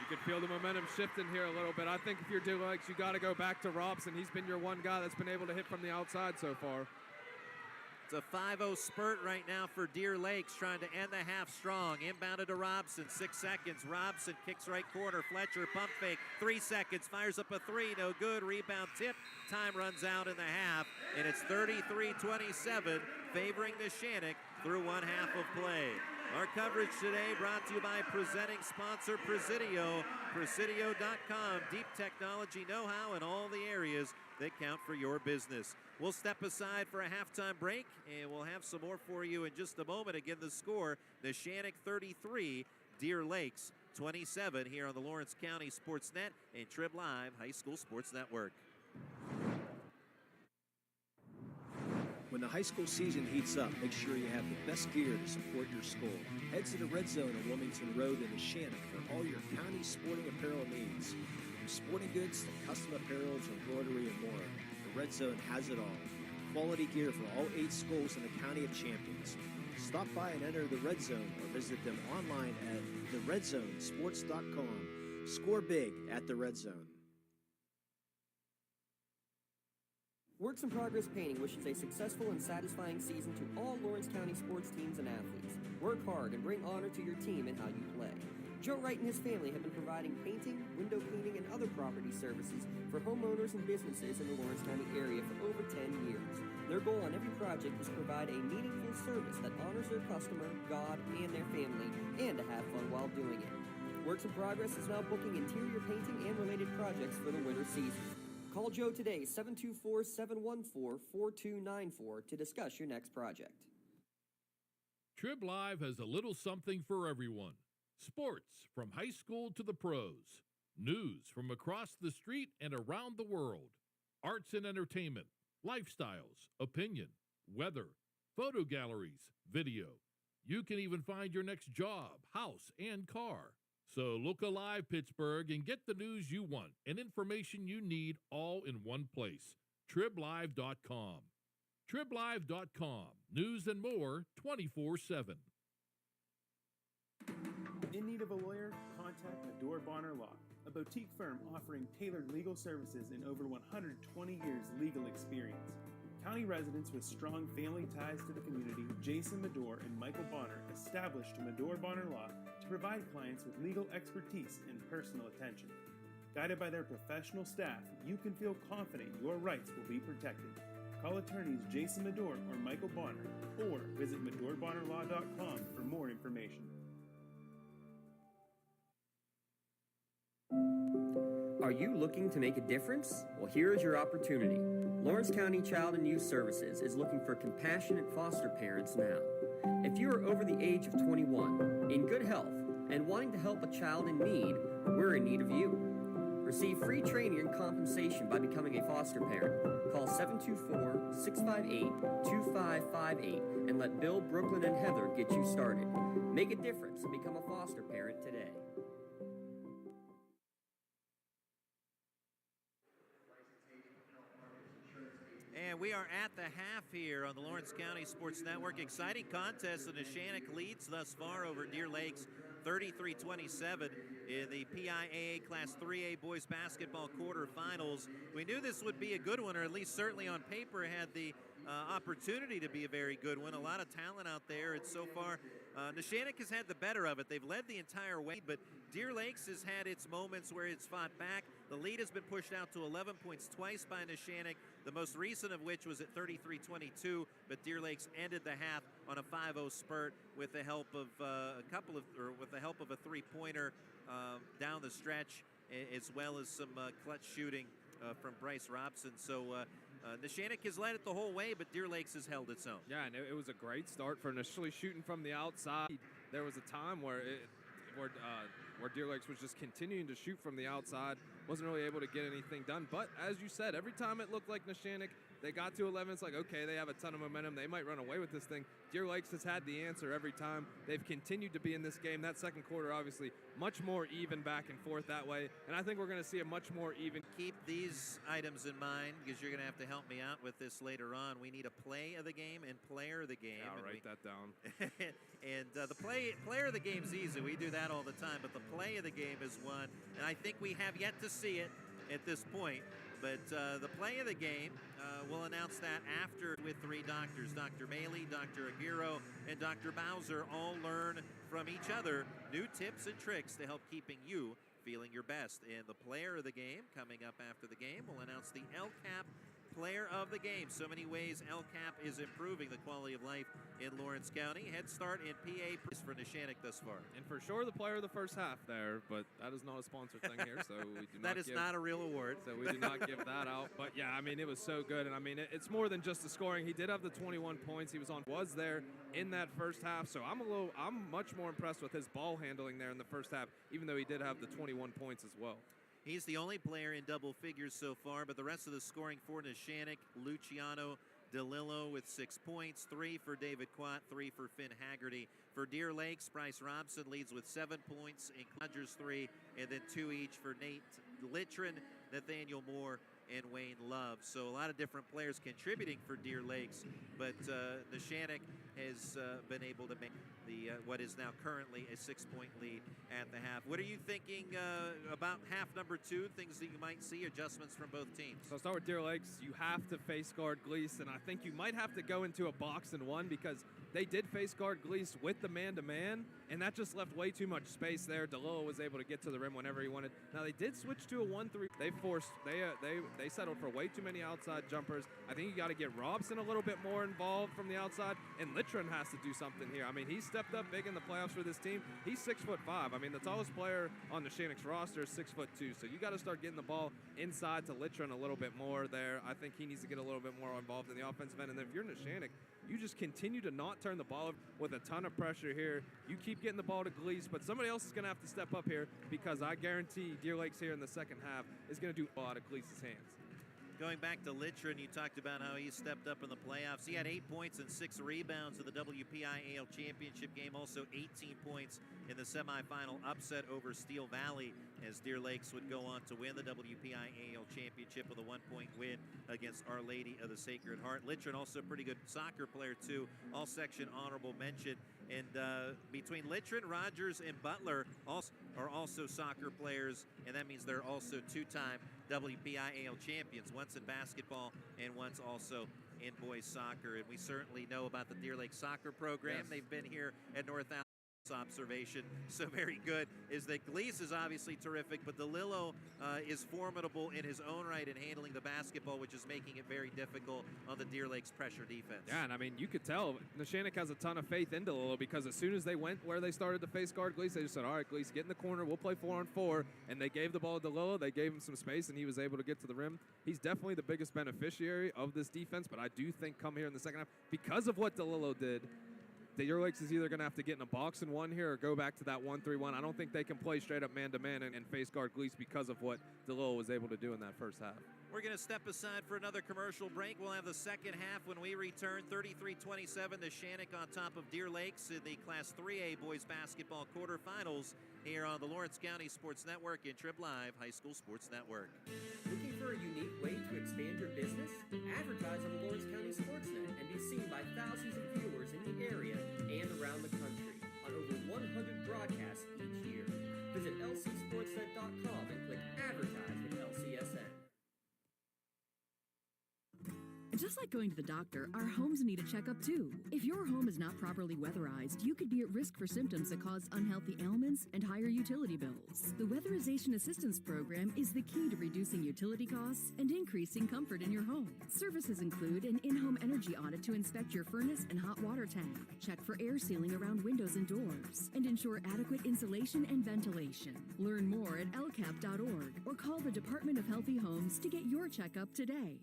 You can feel the momentum shifting here a little bit. I think if you're Deer Lakes, you got to go back to Robson. He's been your one guy that's been able to hit from the outside so far. It's a 5-0 spurt right now for Deer Lakes, trying to end the half strong. Inbounded to Robson, 6 seconds. Robson kicks right corner. Fletcher pump fake, 3 seconds. Fires up a three, no good. Rebound tip. Time runs out in the half, and it's 33-27, favoring Neshannock through one half of play. Our coverage today brought to you by presenting sponsor Presidio. Presidio.com, deep technology know-how in all the areas that count for your business. We'll step aside for a halftime break, and we'll have some more for you in just a moment. Again, the score, Neshannock 33, Deer Lakes 27 here on the Lawrence County SportsNet and Trib Live High School Sports Network. When the high school season heats up, make sure you have the best gear to support your school. Head to the Red Zone on Wilmington Road in Neshannock for all your county sporting apparel needs. From sporting goods to custom apparels, embroidery, and more, the Red Zone has it all. Quality gear for all 8 schools in the County of Champions. Stop by and enter the Red Zone or visit them online at theredzonesports.com. Score big at the Red Zone. Works in Progress Painting wishes a successful and satisfying season to all Lawrence County sports teams and athletes. Work hard and bring honor to your team and how you play. Joe Wright and his family have been providing painting, window cleaning, and other property services for homeowners and businesses in the Lawrence County area for over 10 years. Their goal on every project is to provide a meaningful service that honors their customer, God, and their family, and to have fun while doing it. Works in Progress is now booking interior painting and related projects for the winter season. Call Joe today, 724-714-4294 to discuss your next project. Trib Live has a little something for everyone. Sports from high school to the pros. News from across the street and around the world. Arts and entertainment, lifestyles, opinion, weather, photo galleries, video. You can even find your next job, house, and car. So look alive, Pittsburgh, and get the news you want and information you need all in one place. TribLive.com. TribLive.com. News and more 24/7. In need of a lawyer? Contact Medore Bonner Law, a boutique firm offering tailored legal services and over 120 years legal experience. County residents with strong family ties to the community, Jason Medore and Michael Bonner, established Medore Bonner Law to provide clients with legal expertise and personal attention. Guided by their professional staff, you can feel confident your rights will be protected. Call attorneys Jason Medore or Michael Bonner, or visit MedoreBonnerLaw.com for more information. Are you looking to make a difference? Well, here is your opportunity. Lawrence County Child and Youth Services is looking for compassionate foster parents now. If you are over the age of 21, in good health, and wanting to help a child in need, we're in need of you. Receive free training and compensation by becoming a foster parent. Call 724-658-2558 and let Bill, Brooklyn, and Heather get you started. Make a difference and become a foster parent today. And we are at the half here on the Lawrence County Sports Network. Exciting contest. The Neshannock leads thus far over Deer Lakes 33-27 in the PIAA Class 3A boys basketball quarterfinals. We knew this would be a good one, or at least certainly on paper had the opportunity to be a very good one. A lot of talent out there, and so far Neshannock has had the better of it. They've led the entire way, but Deer Lakes has had its moments where it's fought back. The lead has been pushed out to 11 points twice by Neshannock, the most recent of which was at 33-22, but Deer Lakes ended the half on a 5-0 spurt with the help of a three-pointer down the stretch, as well as some clutch shooting from Bryce Robson. So Neshannock has led it the whole way, but Deer Lakes has held its own. Yeah, and it was a great start for initially shooting from the outside. There was a time where Deer Lakes was just continuing to shoot from the outside, wasn't really able to get anything done. But as you said, every time it looked like Neshannock, they got to 11, it's like, okay, they have a ton of momentum. They might run away with this thing. Deer Lakes has had the answer every time. They've continued to be in this game. That second quarter, obviously, much more even back and forth that way. And I think we're going to see a much more even. Keep these items in mind, because you're going to have to help me out with this later on. We need a play of the game and player of the game. Yeah, I'll write that down. And the player of the game is easy. We do that all the time. But the play of the game is one. And I think we have yet to see it at this point. But the play of the game, we'll announce that after with three doctors. Dr. Maley, Dr. Aguirre, and Dr. Bowser all learn from each other new tips and tricks to help keeping you feeling your best. And the player of the game, coming up after the game, we'll announce the LCAP player of the game. So many ways LCAP is improving the quality of life in Lawrence County. Head start in PA for Neshannock thus far. And for sure the player of the first half there, but that is not a sponsored thing here, so we do not That is not a real award. So we do not give that out. But yeah, I mean, it was so good. And I mean, it's more than just the scoring. He did have the 21 points. He was there in that first half. So I'm much more impressed with his ball handling there in the first half, even though he did have the 21 points as well. He's the only player in double figures so far, but the rest of the scoring for Neshannock, Luciano DeLillo with 6 points, 3 for David Quat, 3 for Finn Haggerty. For Deer Lakes, Bryce Robson leads with 7 points, and Rogers 3, and then 2 each for Nate Litron, Nathaniel Moore, and Wayne Love. So a lot of different players contributing for Deer Lakes, but Neshannock has been able to make the what is now currently a 6-point lead at the half. What are you thinking about half number 2, things that you might see, adjustments from both teams? So I'll start with Deer Lakes. You have to face guard Gleese, and I think you might have to go into a box and one, because they did face guard Gleese with the man-to-man, and that just left way too much space there. DeLillo was able to get to the rim whenever he wanted. Now they did switch to a 1-3. They settled for way too many outside jumpers. I think you got to get Robson a little bit more involved from the outside, and Litron has to do something here. I mean, he stepped up big in the playoffs for this team. He's 6'5". I mean, the tallest player on Neshannock's roster is 6'2". So you got to start getting the ball inside to Litron a little bit more there. I think he needs to get a little bit more involved in the offensive end. And then if you're Neshannock, you just continue to not turn the ball with a ton of pressure here. You keep getting the ball to Gleese, but somebody else is going to have to step up here, because I guarantee Deer Lakes here in the second half is going to do a lot of Gleese's hands. Going back to Litron, you talked about how he stepped up in the playoffs. He had 8 points and 6 rebounds in the WPIAL championship game, also 18 points in the semifinal upset over Steel Valley, as Deer Lakes would go on to win the WPIAL championship with a 1-point win against Our Lady of the Sacred Heart. Litron also a pretty good soccer player too, all section honorable mention. And between Litron, Rogers, and Butler are also soccer players, and that means they're also 2-time WPIAL champions, once in basketball and once also in boys soccer. And we certainly know about the Deer Lake soccer program. Yes. They've been here at North Alabama observation, so very good, is that Gleese is obviously terrific, but DeLillo is formidable in his own right in handling the basketball, which is making it very difficult on the Deer Lakes pressure defense. Yeah, and I mean, you could tell Neshannock has a ton of faith in DeLillo, because as soon as they went where they started to face guard Gleese, they just said, all right, Gleese, get in the corner, we'll play 4-on-4, and they gave the ball to DeLillo, they gave him some space, and he was able to get to the rim. He's definitely the biggest beneficiary of this defense, but I do think come here in the second half, because of what DeLillo did, the Deer Lakes is either going to have to get in a box and one here or go back to that 1-3-1. I don't think they can play straight up man-to-man and face guard Gleese because of what DeLillo was able to do in that first half. We're going to step aside for another commercial break. We'll have the second half when we return. 33-27, Neshannock on top of Deer Lakes in the Class 3A Boys Basketball Quarterfinals here on the Lawrence County Sports Network and Trib Live High School Sports Network. Looking for a unique way to expand your business? Advertise on the Lawrence County SportsNet and be seen by thousands of viewers in the area and around the country on over 100 broadcasts each year. Visit lcsportsnet.com and click Advertise with LCSN. Just like going to the doctor, our homes need a checkup too. If your home is not properly weatherized, you could be at risk for symptoms that cause unhealthy ailments and higher utility bills. The Weatherization Assistance Program is the key to reducing utility costs and increasing comfort in your home. Services include an in-home energy audit to inspect your furnace and hot water tank, check for air sealing around windows and doors, and ensure adequate insulation and ventilation. Learn more at lcap.org or call the Department of Healthy Homes to get your checkup today.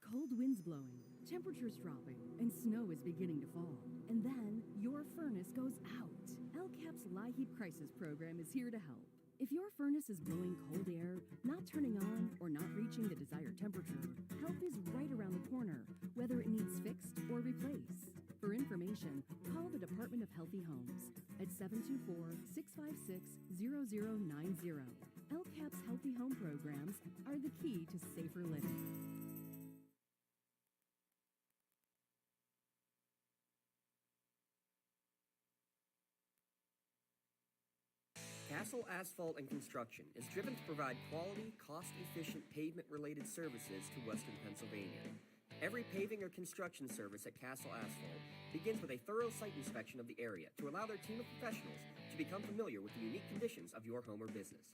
Cold winds blowing, temperatures dropping, and snow is beginning to fall. And then your furnace goes out. LCAP's LIHEAP Crisis Program is here to help. If your furnace is blowing cold air, not turning on, or not reaching the desired temperature, help is right around the corner, whether it needs fixed or replaced. For information, call the Department of Healthy Homes at 724-656-0090. LCAP's Healthy Home programs are the key to safer living. Castle Asphalt and Construction is driven to provide quality, cost-efficient pavement-related services to Western Pennsylvania. Every paving or construction service at Castle Asphalt begins with a thorough site inspection of the area to allow their team of professionals to become familiar with the unique conditions of your home or business.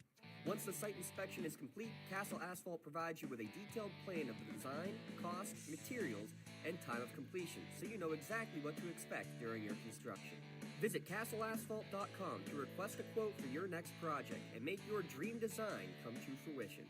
Once the site inspection is complete, Castle Asphalt provides you with a detailed plan of the design, cost, materials, and time of completion, so you know exactly what to expect during your construction. Visit castleasphalt.com to request a quote for your next project and make your dream design come to fruition.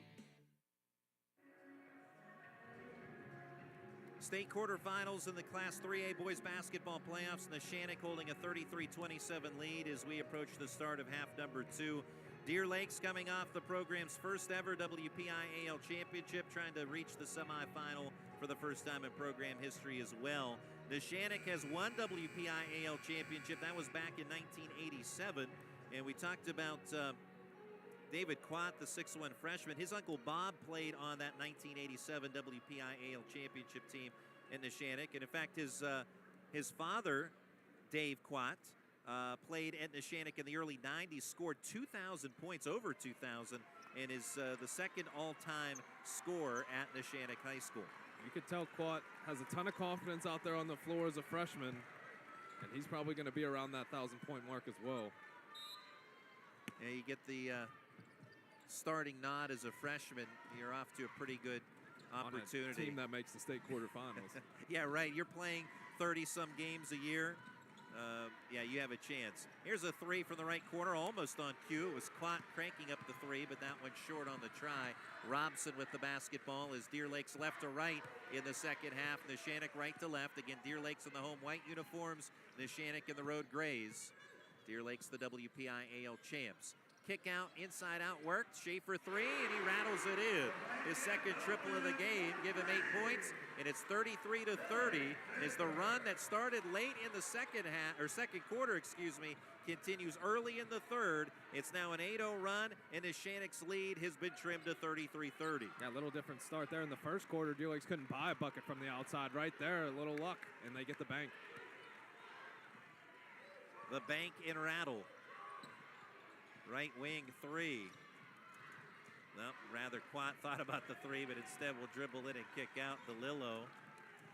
State quarterfinals in the Class 3A Boys Basketball Playoffs. Neshannock holding a 33-27 lead as we approach the start of half number 2. Deer Lakes coming off the program's first ever WPIAL championship, trying to reach the semifinal for the first time in program history as well. Neshannock has won WPIAL championship. That was back in 1987. And we talked about David Quat, the 6'1 freshman. His uncle Bob played on that 1987 WPIAL championship team in Neshannock. And in fact, his father, Dave Quat, played at Neshannock in the early 90s, scored 2,000 points, over 2,000, and is the second all-time scorer at Neshannock High School. You could tell Quat has a ton of confidence out there on the floor as a freshman, and he's probably going to be around that 1,000-point mark as well. Yeah, you get the starting nod as a freshman, you're off to a pretty good opportunity. On a team that makes the state quarterfinals. Yeah, right. You're playing 30-some games a year. Yeah, you have a chance. Here's a three from the right corner, almost on cue. It was Quat cranking up the three, but that went short on the try. Robson with the basketball as Deer Lakes left to right in the second half. Neshannock right to left. Again, Deer Lakes in the home white uniforms. Neshannock in the road grays. Deer Lakes the WPIAL champs. Kick out, inside out work. Schaefer three, and he rattles it in. His second triple of the game, give him 8 points, and it's 33-30. As the run that started late in the second quarter, continues early in the third. It's now an 8-0 run, and Neshannock's lead has been trimmed to 33-30. Yeah, a little different start there in the first quarter. Deer Lakes couldn't buy a bucket from the outside right there. A little luck, and they get the bank. The bank in rattle. Right wing three. No, rather Quat thought about the three, but instead will dribble in and kick out. DeLillo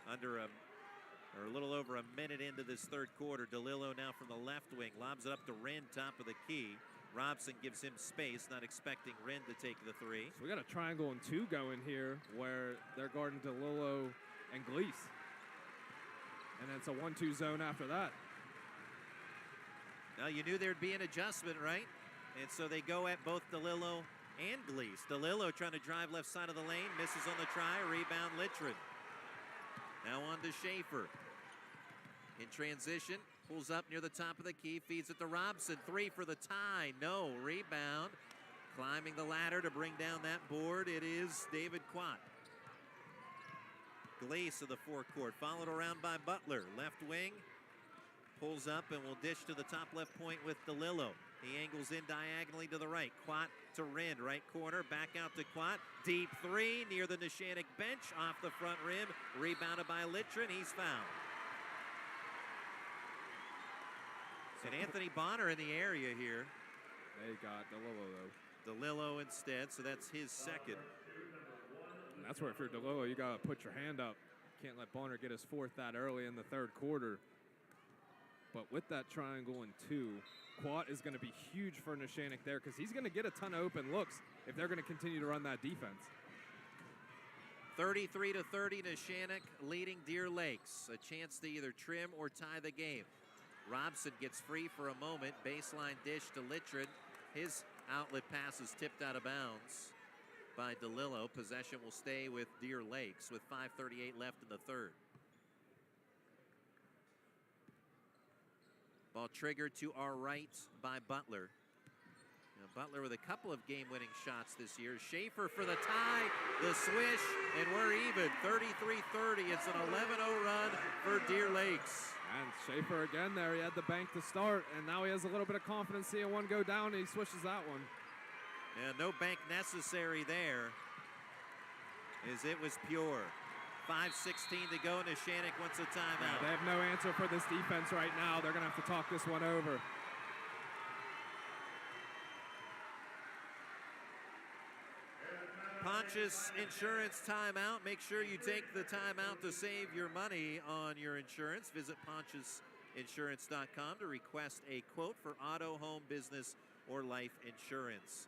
a little over a minute into this third quarter. DeLillo now from the left wing, lobs it up to Wren, top of the key. Robson gives him space, not expecting Wren to take the three. So we got a triangle and two going here where they're guarding DeLillo and Gleese. And then it's a 1-2 zone after that. Now you knew there'd be an adjustment, right? And so they go at both DeLillo and Gleese. DeLillo trying to drive left side of the lane, misses on the try, rebound Littrell. Now on to Schaefer. In transition, pulls up near the top of the key, feeds it to Robson. Three for the tie, no, rebound. Climbing the ladder to bring down that board, it is David Quat. Gleese of the forecourt, followed around by Butler. Left wing, pulls up and will dish to the top left point with DeLillo. He angles in diagonally to the right. Quat to Wren, right corner, back out to Quat. Deep three near the Neshannock bench, off the front rim, rebounded by Littrell, he's fouled. And Anthony Bonner in the area here. They got DeLillo, though. DeLillo instead, so that's his second. And that's where if you're DeLillo, you got to put your hand up. Can't let Bonner get his fourth that early in the third quarter. But with that triangle and two, Quat is going to be huge for Neshannock there because he's going to get a ton of open looks if they're going to continue to run that defense. 33-30, Neshannock leading Deer Lakes. A chance to either trim or tie the game. Robson gets free for a moment. Baseline dish to Littrell. His outlet pass is tipped out of bounds by DeLillo. Possession will stay with Deer Lakes with 5:38 left in the third. Ball triggered to our right by Butler. Now Butler with a couple of game-winning shots this year. Schaefer for the tie, the swish, and we're even. 33-30. It's an 11-0 run for Deer Lakes. And Schaefer again there. He had the bank to start, and now he has a little bit of confidence seeing one go down, and he swishes that one. Yeah, no bank necessary there, as it was pure. 5:16 to go. Neshannock wants a timeout. Yeah, they have no answer for this defense right now. They're going to have to talk this one over. Pontius Insurance timeout. Make sure you take the timeout to save your money on your insurance. Visit PontiusInsurance.com to request a quote for auto, home, business, or life insurance.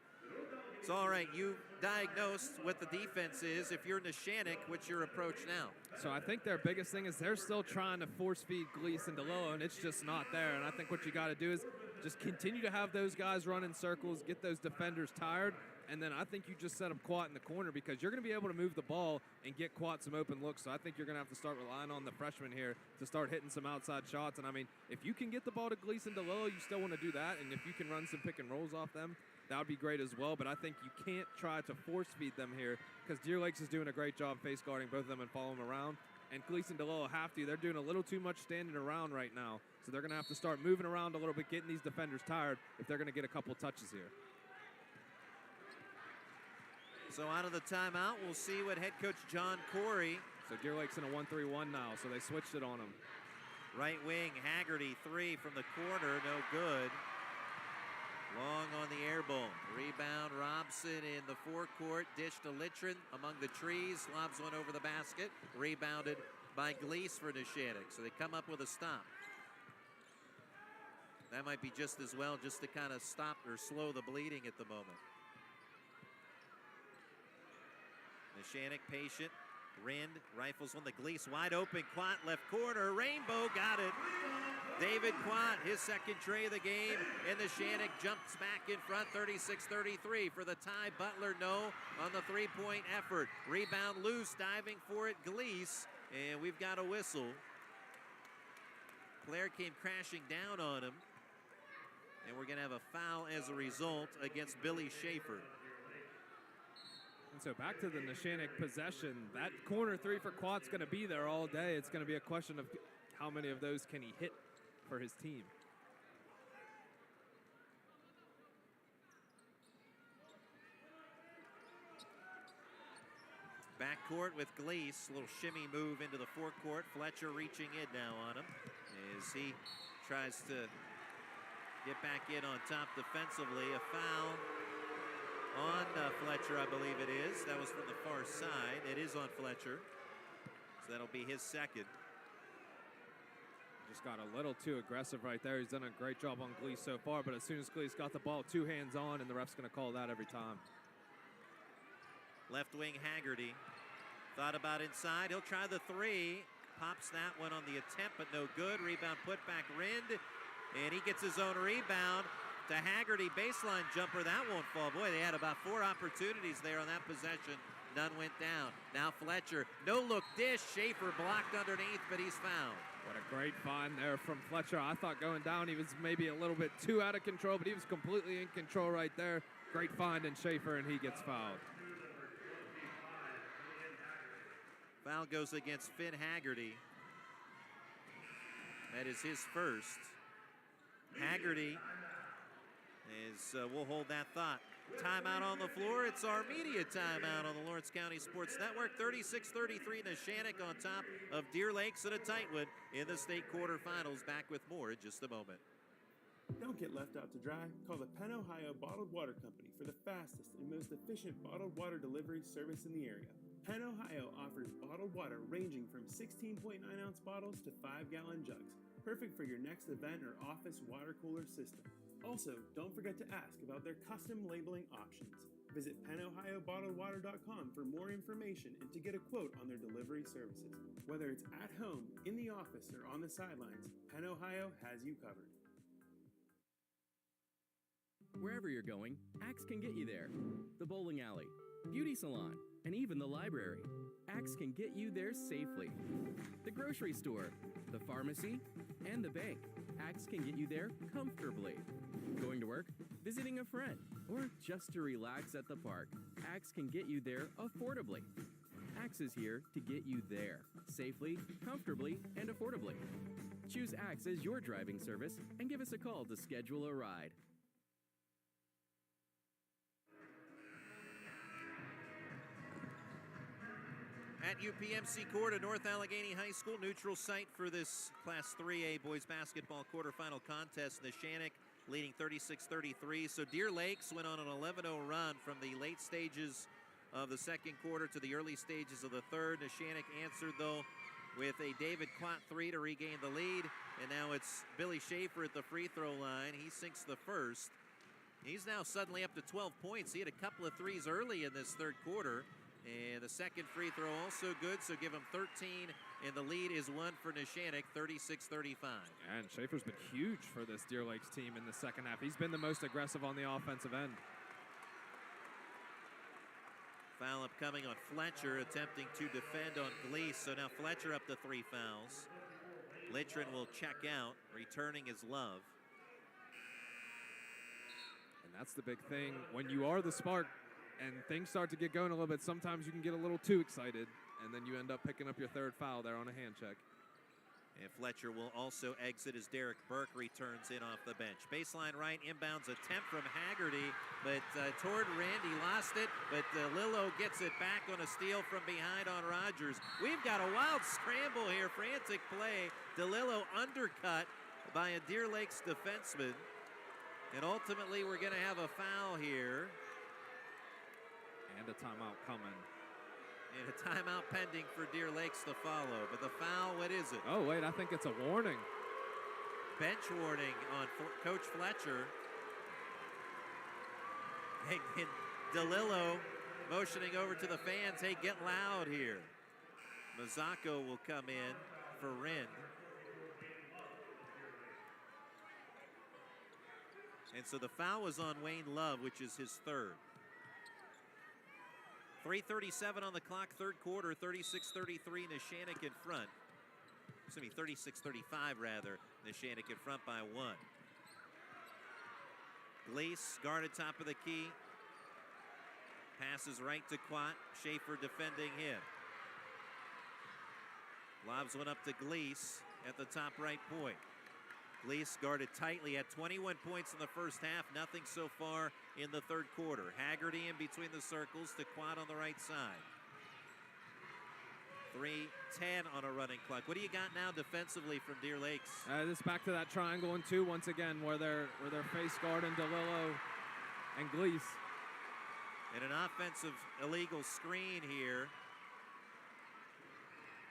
It's all right. You diagnosed what the defense is. If you're Neshannock, what's your approach now? So I think their biggest thing is they're still trying to force feed Gleese and DeLillo, and it's just not there. And I think what you got to do is just continue to have those guys run in circles, get those defenders tired, and then I think you just set up Quat in the corner because you're going to be able to move the ball and get Quat some open looks. So I think you're going to have to start relying on the freshmen here to start hitting some outside shots. And I mean, if you can get the ball to Gleese and DeLillo, you still want to do that. And if you can run some pick and rolls off them, that would be great as well. But I think you can't try to force feed them here because Deer Lakes is doing a great job face guarding both of them and following them around. And Gleese and DeLillo have to. They're doing a little too much standing around right now. So they're going to have to start moving around a little bit, getting these defenders tired if they're going to get a couple touches here. So out of the timeout, we'll see what head coach John Corey. So Deer Lake's in a 1-3-1 now, so they switched it on him. Right wing, Haggerty, three from the corner, no good. Long on the air ball. Rebound, Robson in the forecourt. Dish to Littrell among the trees. Lobs one over the basket. Rebounded by Gleese for Neshannock. So they come up with a stop. That might be just as well, just to kind of stop or slow the bleeding at the moment. Neshannock patient. Rind rifles on the Gleese. Wide open. Quat left corner. Rainbow got it. David Quat, his second tray of the game, and Neshannock jumps back in front, 36-33 for the tie. Butler, no, on the three-point effort. Rebound loose, diving for it, Gleese, and we've got a whistle. Claire came crashing down on him. And we're going to have a foul as a result against Billy Schaefer. And so back to the Neshannock possession. That corner three for Quad's going to be there all day. It's going to be a question of how many of those can he hit for his team. Backcourt with Gleese, a little shimmy move into the forecourt. Fletcher reaching in now on him as he tries to get back in on top defensively. A foul on Fletcher, I believe it is. That was from the far side. It is on Fletcher, so that'll be his second. Just got a little too aggressive right there. He's done a great job on Gleese so far, but as soon as Gleese got the ball 2 hands on, and the ref's going to call that every time. Left wing Haggerty thought about inside. He'll try the three. Pops that one on the attempt, but no good. Rebound put back Rind, and he gets his own rebound to Haggerty. Baseline jumper, that won't fall. Boy, they had about 4 opportunities there on that possession. None went down. Now Fletcher, no look dish. Schaefer blocked underneath, but he's fouled. What a great find there from Fletcher. I thought going down he was maybe a little bit too out of control, but he was completely in control right there. Great find in Schaefer, and he gets fouled. Foul goes against Finn Haggerty. That is his first. Haggerty is, we'll hold that thought. Timeout on the floor. It's our media timeout on the Lawrence County Sports Network. 36-33 Neshannock on top of Deer Lakes and a tight one in the state quarterfinals. Back with more in just a moment. Don't get left out to dry. Call the Penn Ohio Bottled Water Company for the fastest and most efficient bottled water delivery service in the area. Penn Ohio offers bottled water ranging from 16.9-ounce bottles to 5-gallon jugs, perfect for your next event or office water cooler system. Also, don't forget to ask about their custom labeling options. Visit PennOhioBottledWater.com for more information and to get a quote on their delivery services. Whether it's at home, in the office, or on the sidelines, Penn Ohio has you covered. Wherever you're going, Axe can get you there. The bowling alley, beauty salon, and even the library. Axe can get you there safely. The grocery store, the pharmacy, and the bank. Axe can get you there comfortably. Going to work, visiting a friend, or just to relax at the park. Axe can get you there affordably. Axe is here to get you there safely, comfortably, and affordably. Choose Axe as your driving service and give us a call to schedule a ride. At UPMC Court at North Allegheny High School, neutral site for this Class 3A boys basketball quarterfinal contest. Neshannock leading 36-33. So Deer Lakes went on an 11-0 run from the late stages of the second quarter to the early stages of the third. Neshannock answered, though, with a David Quat three to regain the lead. And now it's Billy Schaefer at the free throw line. He sinks the first. He's now suddenly up to 12 points. He had a couple of threes early in this third quarter. And the second free throw also good, so give him 13, and the lead is one for Neshannock, 36-35. And Schaefer's been huge for this Deer Lakes team in the second half. He's been the most aggressive on the offensive end. Foul upcoming on Fletcher, attempting to defend on Gleese. So now Fletcher up to 3 fouls. Litrin will check out, returning his love. And that's the big thing. When you are the spark, and things start to get going a little bit, sometimes you can get a little too excited, and then you end up picking up your third foul there on a hand check. And Fletcher will also exit as Derek Burke returns in off the bench. Baseline right, inbounds attempt from Haggerty, but toward Rind, he lost it, but Lillo gets it back on a steal from behind on Rogers. We've got a wild scramble here, frantic play. DeLillo undercut by a Deer Lakes defenseman, and ultimately we're going to have a foul here. And a timeout coming. And a timeout pending for Deer Lakes to follow. But the foul, what is it? Oh, wait, I think it's a warning. Bench warning on Coach Fletcher. And DeLillo motioning over to the fans, hey, get loud here. Mazzocco will come in for Rind. And so the foul was on Wayne Love, which is his third. 3:37 on the clock, third quarter, 36-33, Neshannock in front. Excuse me, 36-35 rather, Neshannock in front by 1. Gleese guarded top of the key. Passes right to Quat. Schaefer defending him. Lobs one up to Gleese at the top right point. Gleese guarded tightly at 21 points in the first half. Nothing so far in the third quarter. Haggerty in between the circles to Quat on the right side. 3:10 on a running clock. What do you got now defensively from Deer Lakes? This back to that triangle and 2 once again, where they're face guarding DeLillo and Gleese. And an offensive illegal screen here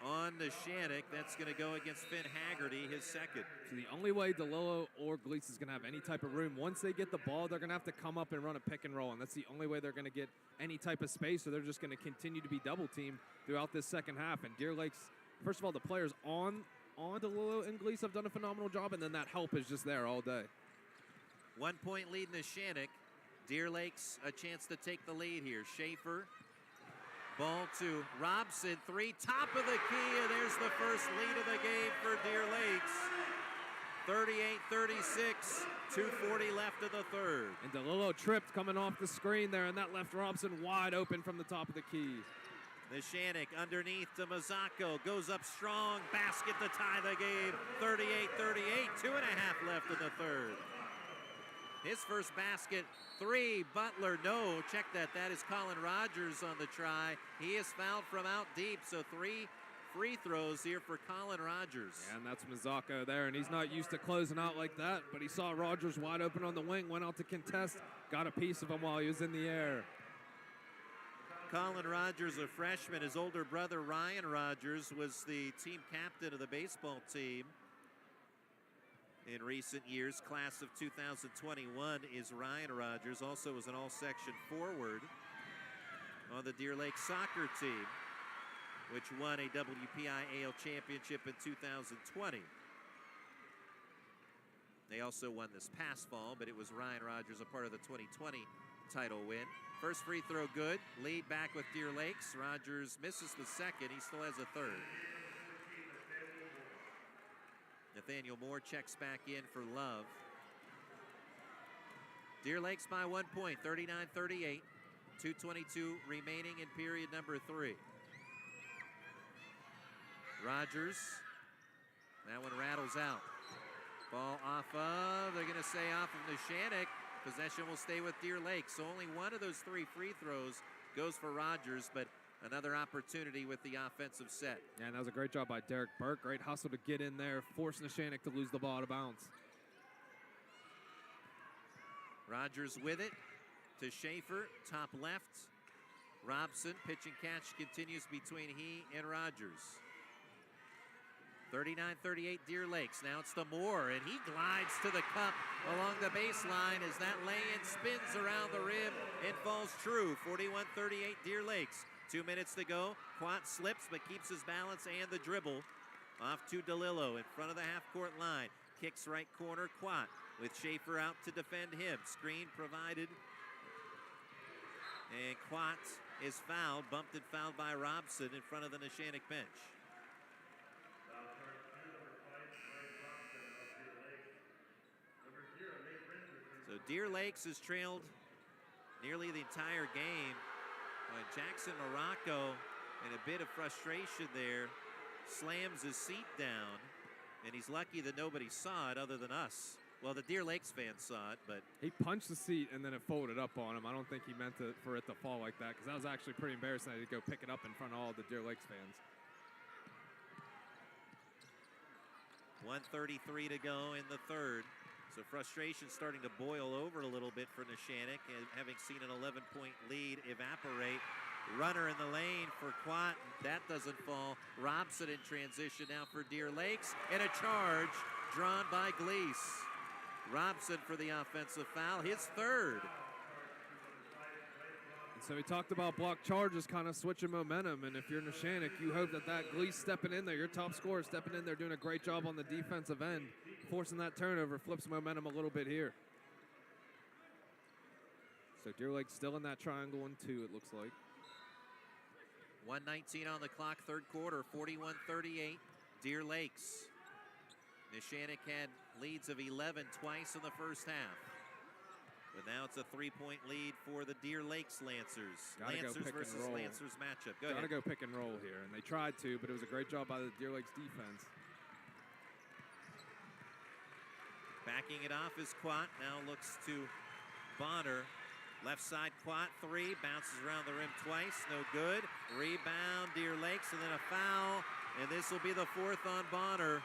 on Neshannock. That's going to go against Finn Haggerty, his second. So the only way DeLillo or Gleese is going to have any type of room, once they get the ball, they're going to have to come up and run a pick and roll, and that's the only way they're going to get any type of space, so they're just going to continue to be double teamed throughout this second half. And Deer Lakes, first of all, the players on DeLillo and Gleese have done a phenomenal job, and then that help is just there all day. 1 point lead in Neshannock. Deer Lakes a chance to take the lead here. Schaefer. Ball to Robson, 3, top of the key, and there's the first lead of the game for Deer Lakes. 38-36, 2:40 left in the third. And DeLillo tripped coming off the screen there, and that left Robson wide open from the top of the key. Neshannock underneath to Mazzocco, goes up strong, basket to tie the game. 38-38, 2.5 left in the third. His first basket, 3, Butler, no, check that. That is Colin Rogers on the try. He is fouled from out deep, so 3 free throws here for Colin Rogers. Yeah, and that's Mazzocco there, and he's not used to closing out like that, but he saw Rogers wide open on the wing, went out to contest, got a piece of him while he was in the air. Colin Rogers, a freshman. His older brother, Ryan Rogers, was the team captain of the baseball team in recent years. Class of 2021 is Ryan Rogers. Also was an all-section forward on the Deer Lake soccer team, which won a WPIAL championship in 2020. They also won this past fall, but it was Ryan Rogers, a part of the 2020 title win. First free throw good. Lead back with Deer Lakes. Rogers misses the second. He still has a third. Nathaniel Moore checks back in for Love. Deer Lakes by 1 point, 39-38. 2:22 remaining in period number 3. Rogers, that one rattles out. Ball off of, they're going to say off of Neshannock. Possession will stay with Deer Lakes. So only one of those 3 free throws goes for Rogers, but another opportunity with the offensive set. Yeah, and that was a great job by Derek Burke. Great hustle to get in there, force Neshannock to lose the ball out of bounds. Rogers with it to Schaefer, top left. Robson, pitch and catch continues between he and Rogers. 39-38 Deer Lakes. Now it's to Moore, and he glides to the cup along the baseline as that lay-in spins around the rim and falls true. 41-38 Deer Lakes. 2 minutes to go. Quat slips but keeps his balance and the dribble. Off to DeLillo in front of the half-court line. Kicks right corner, Quat with Schaefer out to defend him. Screen provided. And Quat is fouled, bumped and fouled by Robson in front of the Neshannock bench. So Deer Lakes has trailed nearly the entire game. Jackson Morocco, in a bit of frustration there, slams his seat down, and he's lucky that nobody saw it other than us. Well, the Deer Lakes fans saw it, but he punched the seat and then it folded up on him. I don't think he meant for it to fall like that, because that was actually pretty embarrassing. I had to go pick it up in front of all the Deer Lakes fans. 1:33 to go in the third. So frustration starting to boil over a little bit for Neshannock, and having seen an 11-point lead evaporate. Runner in the lane for Quat. That doesn't fall. Robson in transition now for Deer Lakes, and a charge drawn by Gleese. Robson for the offensive foul, his third. And so we talked about block charges kind of switching momentum, and if you're Neshannock, you hope that Gleese stepping in there, your top scorer stepping in there, doing a great job on the defensive end, forcing that turnover, flips momentum a little bit here. So Deer Lake still in that triangle in 2, it looks like. 1:19 on the clock, third quarter, 41-38, Deer Lakes. Neshannock had leads of 11 twice in the first half. But now it's a 3-point lead for the Deer Lakes Lancers. Gotta go Lancers pick and versus roll. Lancers matchup. Go Gotta ahead. go pick and roll here, and they tried to, but it was a great job by the Deer Lakes defense. Backing it off is Quat. Now looks to Bonner. Left side Quat, 3. Bounces around the rim twice. No good. Rebound, Deer Lakes, and then a foul. And this will be the 4th on Bonner.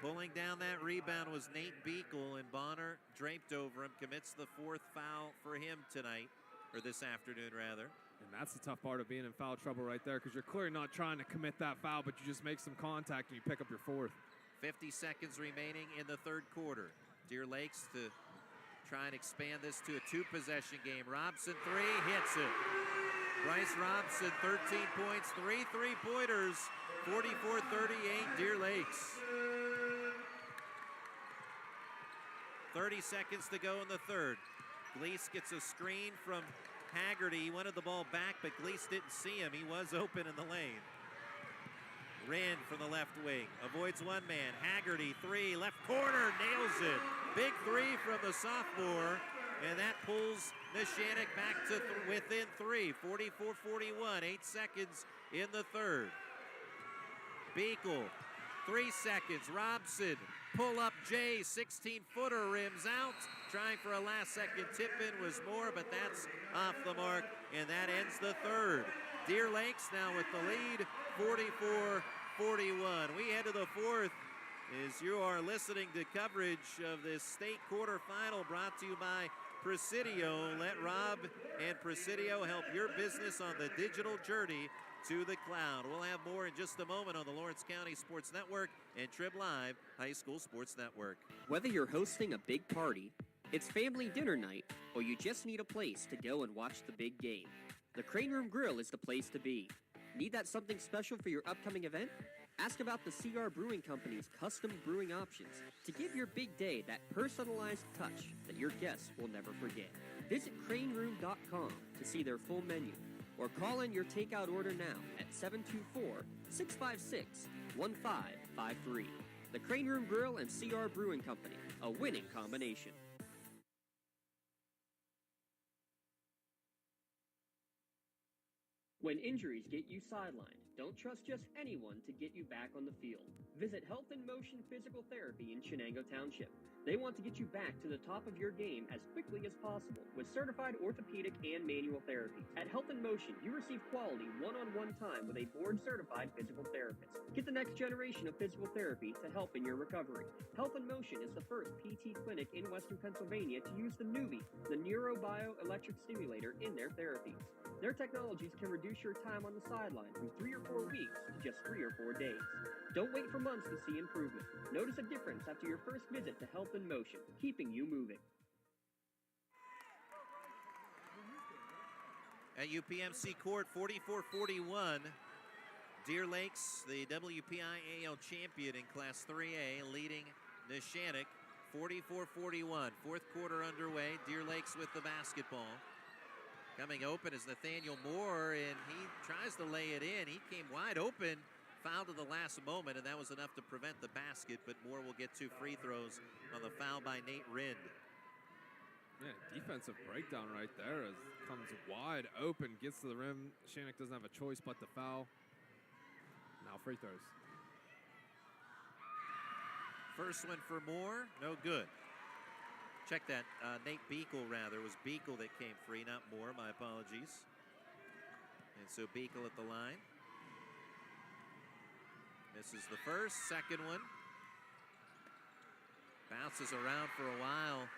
Pulling down that rebound was Nate Beekle, and Bonner draped over him, commits the 4th foul for him tonight, or this afternoon rather. And that's the tough part of being in foul trouble right there, because you're clearly not trying to commit that foul, but you just make some contact and you pick up your 4th. 50 seconds remaining in the 3rd quarter. Deer Lakes to try and expand this to a 2-possession game. Robson, 3, hits it. Bryce Robson, 13 points, 3 3-pointers, 44-38 Deer Lakes. 30 seconds to go in the 3rd. Gleese gets a screen from Haggerty. He wanted the ball back, but Gleese didn't see him. He was open in the lane. Wren from the left wing avoids one man. Haggerty, 3, left corner, nails it. Big 3 from the sophomore, and that pulls Neshannock back to within 3. 44-41, 8 seconds in the 3rd. Beekle, 3 seconds. Robson, pull up Jay, 16-footer, rims out. Trying for a last-second tip-in was Moore, but that's off the mark, and that ends the 3rd. Deer Lakes now with the lead, 44-41. We head to the 4th as you are listening to coverage of this state quarterfinal brought to you by Presidio. Let Rob and Presidio help your business on the digital journey to the cloud. We'll have more in just a moment on the Lawrence County Sports Network and Trib Live High School Sports Network. Whether you're hosting a big party, it's family dinner night, or you just need a place to go and watch the big game, the Crane Room Grill is the place to be. Need that something special for your upcoming event? Ask about the CR Brewing Company's custom brewing options to give your big day that personalized touch that your guests will never forget. Visit craneroom.com to see their full menu, or call in your takeout order now at 724-656-1553. The Crane Room Grill and CR Brewing Company, a winning combination. When injuries get you sidelined, don't trust just anyone to get you back on the field. Visit Health in Motion Physical Therapy in Shenango Township. They want to get you back to the top of your game as quickly as possible with certified orthopedic and manual therapy. At Health in Motion, you receive quality one-on-one time with a board-certified physical therapist. Get the next generation of physical therapy to help in your recovery. Health in Motion is the first PT clinic in Western Pennsylvania to use the Nuvie, the neurobioelectric stimulator, in their therapies. Their technologies can reduce your time on the sideline from 3 or 4 weeks to just 3 or 4 days. Don't wait for months to see improvement. Notice a difference after your first visit to Health in Motion, keeping you moving. At UPMC Court, 44-41. Deer Lakes, the WPIAL champion in Class 3A, leading Neshannock 44-41. 4th quarter underway. Deer Lakes with the basketball. Coming open is Nathaniel Moore, and he tries to lay it in. He came wide open, fouled at the last moment, and that was enough to prevent the basket, but Moore will get 2 free throws on the foul by Nate Rind. Yeah, defensive breakdown right there as comes wide open, gets to the rim. Shannock doesn't have a choice but to foul. Now free throws. First one for Moore, no good. Check that, Nate Beekle rather. It was Beekle that came free, not Moore, my apologies. And so Beekle at the line. Misses the first, second one. Bounces around for a while,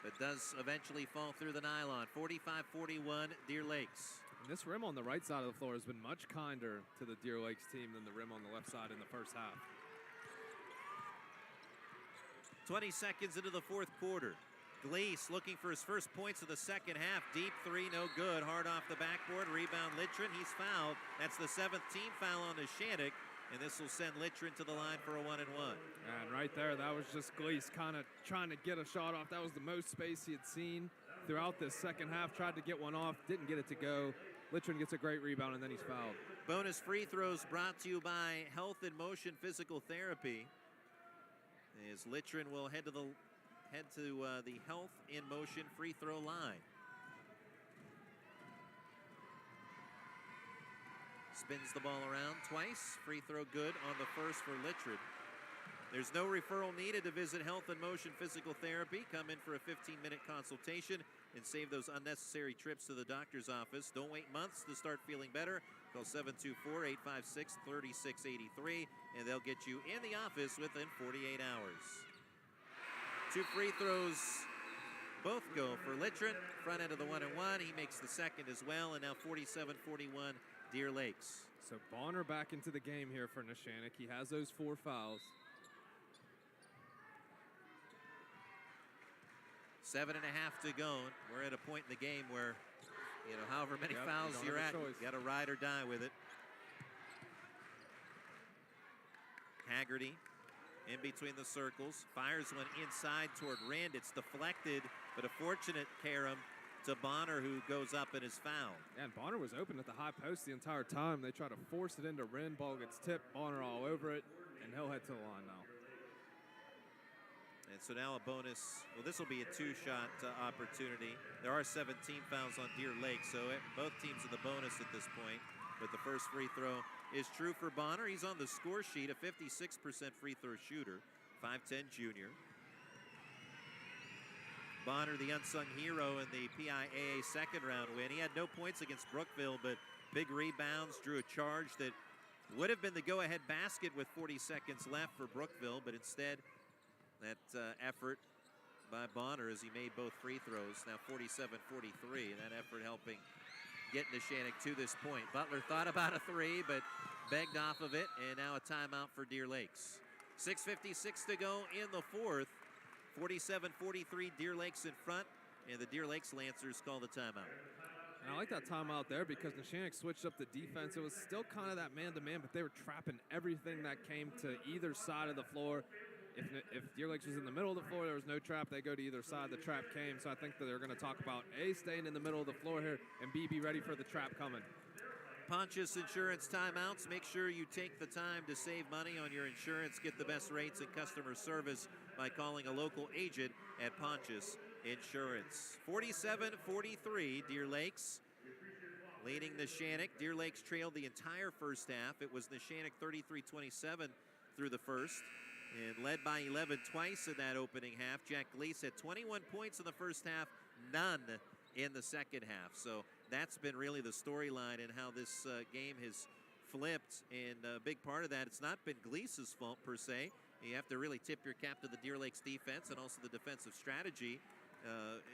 but does eventually fall through the nylon. 45-41, Deer Lakes. And this rim on the right side of the floor has been much kinder to the Deer Lakes team than the rim on the left side in the first half. 20 seconds into the 4th quarter. Gleese looking for his first points of the second half. Deep 3, no good. Hard off the backboard. Rebound Littrell. He's fouled. That's the 7th team foul on Neshannock, and this will send Littrell to the line for a 1-and-1. And right there, that was just Gleese kind of trying to get a shot off. That was the most space he had seen throughout this second half. Tried to get one off, didn't get it to go. Littrell gets a great rebound, and then he's fouled. Bonus free throws brought to you by Health in Motion Physical Therapy. As Littrell will head to the Health in Motion free throw line. Spins the ball around twice. Free throw good on the first for Littrell. There's no referral needed to visit Health in Motion Physical Therapy. Come in for a 15-minute consultation and save those unnecessary trips to the doctor's office. Don't wait months to start feeling better. Call 724-856-3683, and they'll get you in the office within 48 hours. 2 free throws, both go for Littrell. Front end of the 1-and-1. He makes the second as well, and now 47-41 Deer Lakes. So Bonner back into the game here for Neshannock. He has those 4 fouls. 7.5 to go. We're at a point in the game where, however many fouls you're at, you got to ride or die with it. Haggerty in between the circles. Fires one inside toward Rind. It's deflected, but a fortunate carom to Bonner, who goes up and is fouled. Yeah, and Bonner was open at the high post the entire time. They try to force it into Rind. Ball gets tipped. Bonner all over it, and he'll head to the line now. And so now a bonus. Well, this will be a 2-shot opportunity. There are 17 fouls on Deer Lake, so both teams in the bonus at this point. But the first free throw is true for Bonner. He's on the score sheet, a 56% free throw shooter, 5'10" junior. Bonner, the unsung hero in the PIAA second round win. He had no points against Brookville, but big rebounds, drew a charge that would have been the go-ahead basket with 40 seconds left for Brookville, but instead that effort by Bonner as he made both free throws, now 47-43, and that effort helping get Neshannock to this point. Butler thought about a 3, but begged off of it, and now a timeout for Deer Lakes. 6:56 to go in the fourth. 47-43, Deer Lakes in front, and the Deer Lakes Lancers call the timeout. And I like that timeout there because Neshannock switched up the defense. It was still kind of that man-to-man, but they were trapping everything that came to either side of the floor. If Deer Lakes was in the middle of the floor, there was no trap. They go to either side the trap came. So I think that they're going to talk about A, staying in the middle of the floor here, and B, be ready for the trap coming. Pontius Insurance timeouts. Make sure you take the time to save money on your insurance. Get the best rates and customer service by calling a local agent at Pontius Insurance. 47-43, Deer Lakes leading Neshannock. Deer Lakes trailed the entire first half. It was Neshannock 33-27 through the first, and led by 11 twice in that opening half. Jack Gleese had 21 points in the first half, none in the second half. So that's been really the storyline and how this game has flipped. And a big part of that, it's not been Gleese's fault per se. You have to really tip your cap to the Deer Lakes defense and also the defensive strategy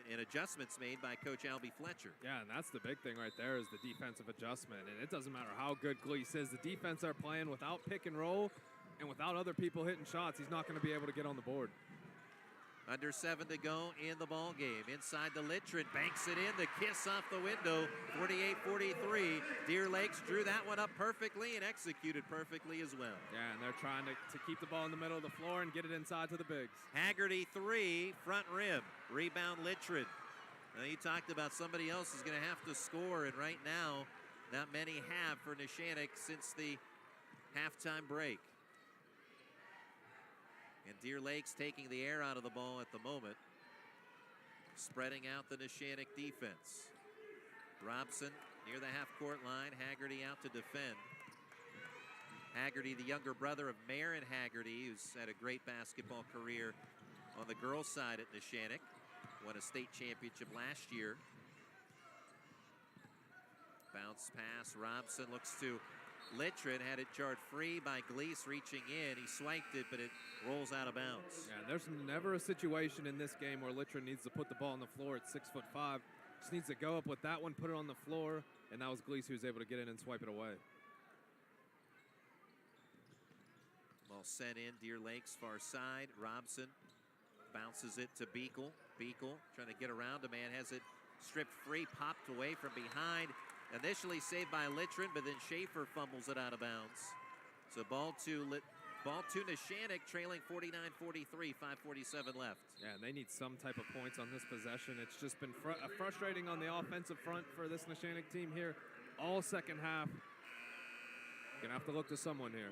and adjustments made by Coach Albie Fletcher. Yeah, and that's the big thing right there is the defensive adjustment. And it doesn't matter how good Gleese is. The defense are playing without pick and roll and without other people hitting shots. He's not going to be able to get on the board. Under 7 to go in the ball game. Inside the Littrell, banks it in, the kiss off the window, 48-43. Deer Lakes drew that one up perfectly and executed perfectly as well. Yeah, and they're trying to keep the ball in the middle of the floor and get it inside to the bigs. Haggerty 3, front rim, rebound Littrell. Now you talked about somebody else is going to have to score, and right now, not many have for Neshannock since the halftime break. And Deer Lakes taking the air out of the ball at the moment. Spreading out the Neshannock defense. Robson near the half-court line. Haggerty out to defend. Haggerty, the younger brother of Marin Haggerty, who's had a great basketball career on the girls' side at Neshannock. Won a state championship last year. Bounce pass. Robson looks to Littrell, had it jarred free by Gleese reaching in. He swiped it, but it rolls out of bounds. Yeah, there's never a situation in this game where Littrell needs to put the ball on the floor at 6'5". Just needs to go up with that one, put it on the floor, and that was Gleese who was able to get in and swipe it away. Ball sent in, Deer Lakes far side. Robson bounces it to Beekle. Beekle trying to get around a man, has it stripped free, popped away from behind. Initially saved by Littrell, but then Schaefer fumbles it out of bounds. So ball to Neshannock, trailing 49-43, 5:47 left. Yeah, and they need some type of points on this possession. It's just been frustrating on the offensive front for this Neshannock team here all second half. Gonna have to look to someone here.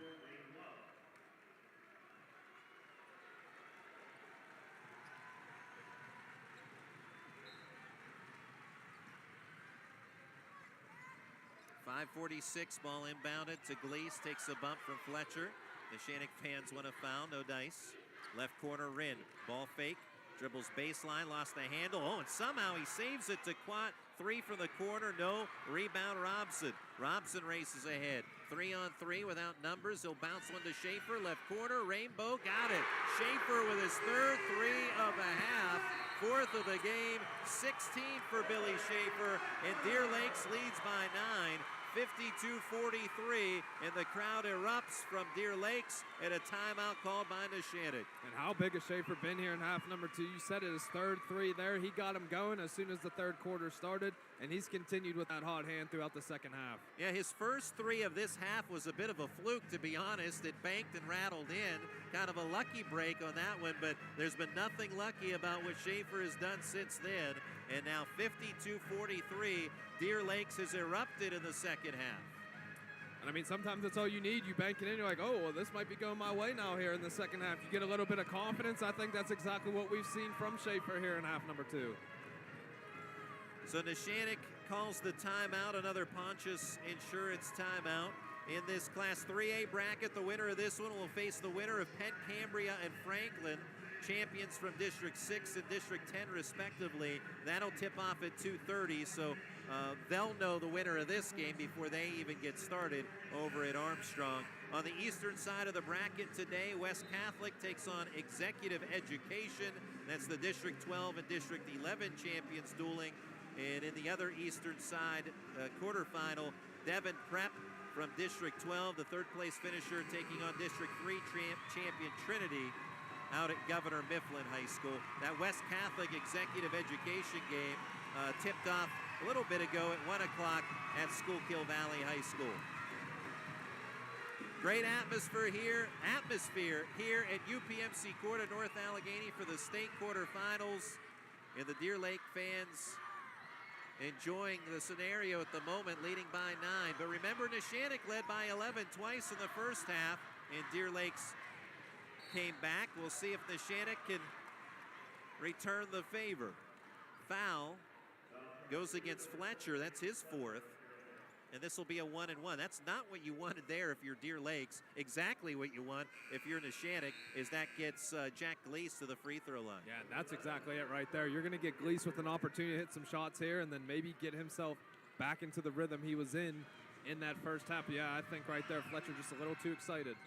.546 ball inbounded to Gleese, takes a bump from Fletcher. The Neshannock fans want a foul, no dice. Left corner, Rinn, ball fake, dribbles baseline, lost the handle. Oh, and somehow he saves it to Quat. 3 from the corner, no. Rebound, Robson. Robson races ahead. 3-on-3 without numbers. He'll bounce one to Schaefer. Left corner, Rainbow, got it. Schaefer with his third 3 of the half. 4th of the game, 16 for Billy Schaefer, and Deer Lakes leads by 9, 52-43, and the crowd erupts from Deer Lakes at a timeout called by Neshannock. And how big has Schaefer been here in half number 2? You said it, his third 3 there. He got him going as soon as the third quarter started, and he's continued with that hot hand throughout the second half. Yeah, his first 3 of this half was a bit of a fluke, to be honest. It banked and rattled in. Kind of a lucky break on that one, but there's been nothing lucky about what Schaefer has done since then. And now 52-43, Deer Lakes has erupted in the second half. And I mean, sometimes that's all you need. You bank it in, you're like, oh, well, this might be going my way now here in the second half. You get a little bit of confidence. I think that's exactly what we've seen from Schaefer here in half number 2. So Neshannock calls the timeout, another Pontius Insurance timeout. In this Class 3A bracket, the winner of this one will face the winner of Penn, Cambria, and Franklin, champions from District 6 and District 10 respectively. That'll tip off at 2:30, so they'll know the winner of this game before they even get started over at Armstrong. On the eastern side of the bracket today, West Catholic takes on Executive Education. That's the District 12 and District 11 champions dueling. And in the other eastern side quarterfinal, Devon Prep from District 12, the third place finisher, taking on District 3 champion Trinity out at Governor Mifflin High School. That West Catholic Executive Education game tipped off a little bit ago at 1 o'clock at Schuylkill Valley High School. Great atmosphere here at UPMC Court in North Allegheny for the state quarterfinals. And the Deer Lake fans enjoying the scenario at the moment, leading by 9. But remember, Neshannock led by 11 twice in the first half, and Deer Lakes came back. We'll see if Neshannock can return the favor. Foul goes against Fletcher. That's his 4th. And this will be a 1-and-1. That's not what you wanted there if you're Deer Lakes. Exactly what you want if you're Neshannock is that gets Jack Gleese to the free throw line. Yeah, that's exactly it right there. You're going to get Gleese with an opportunity to hit some shots here and then maybe get himself back into the rhythm he was in that first half. Yeah, I think right there Fletcher just a little too excited.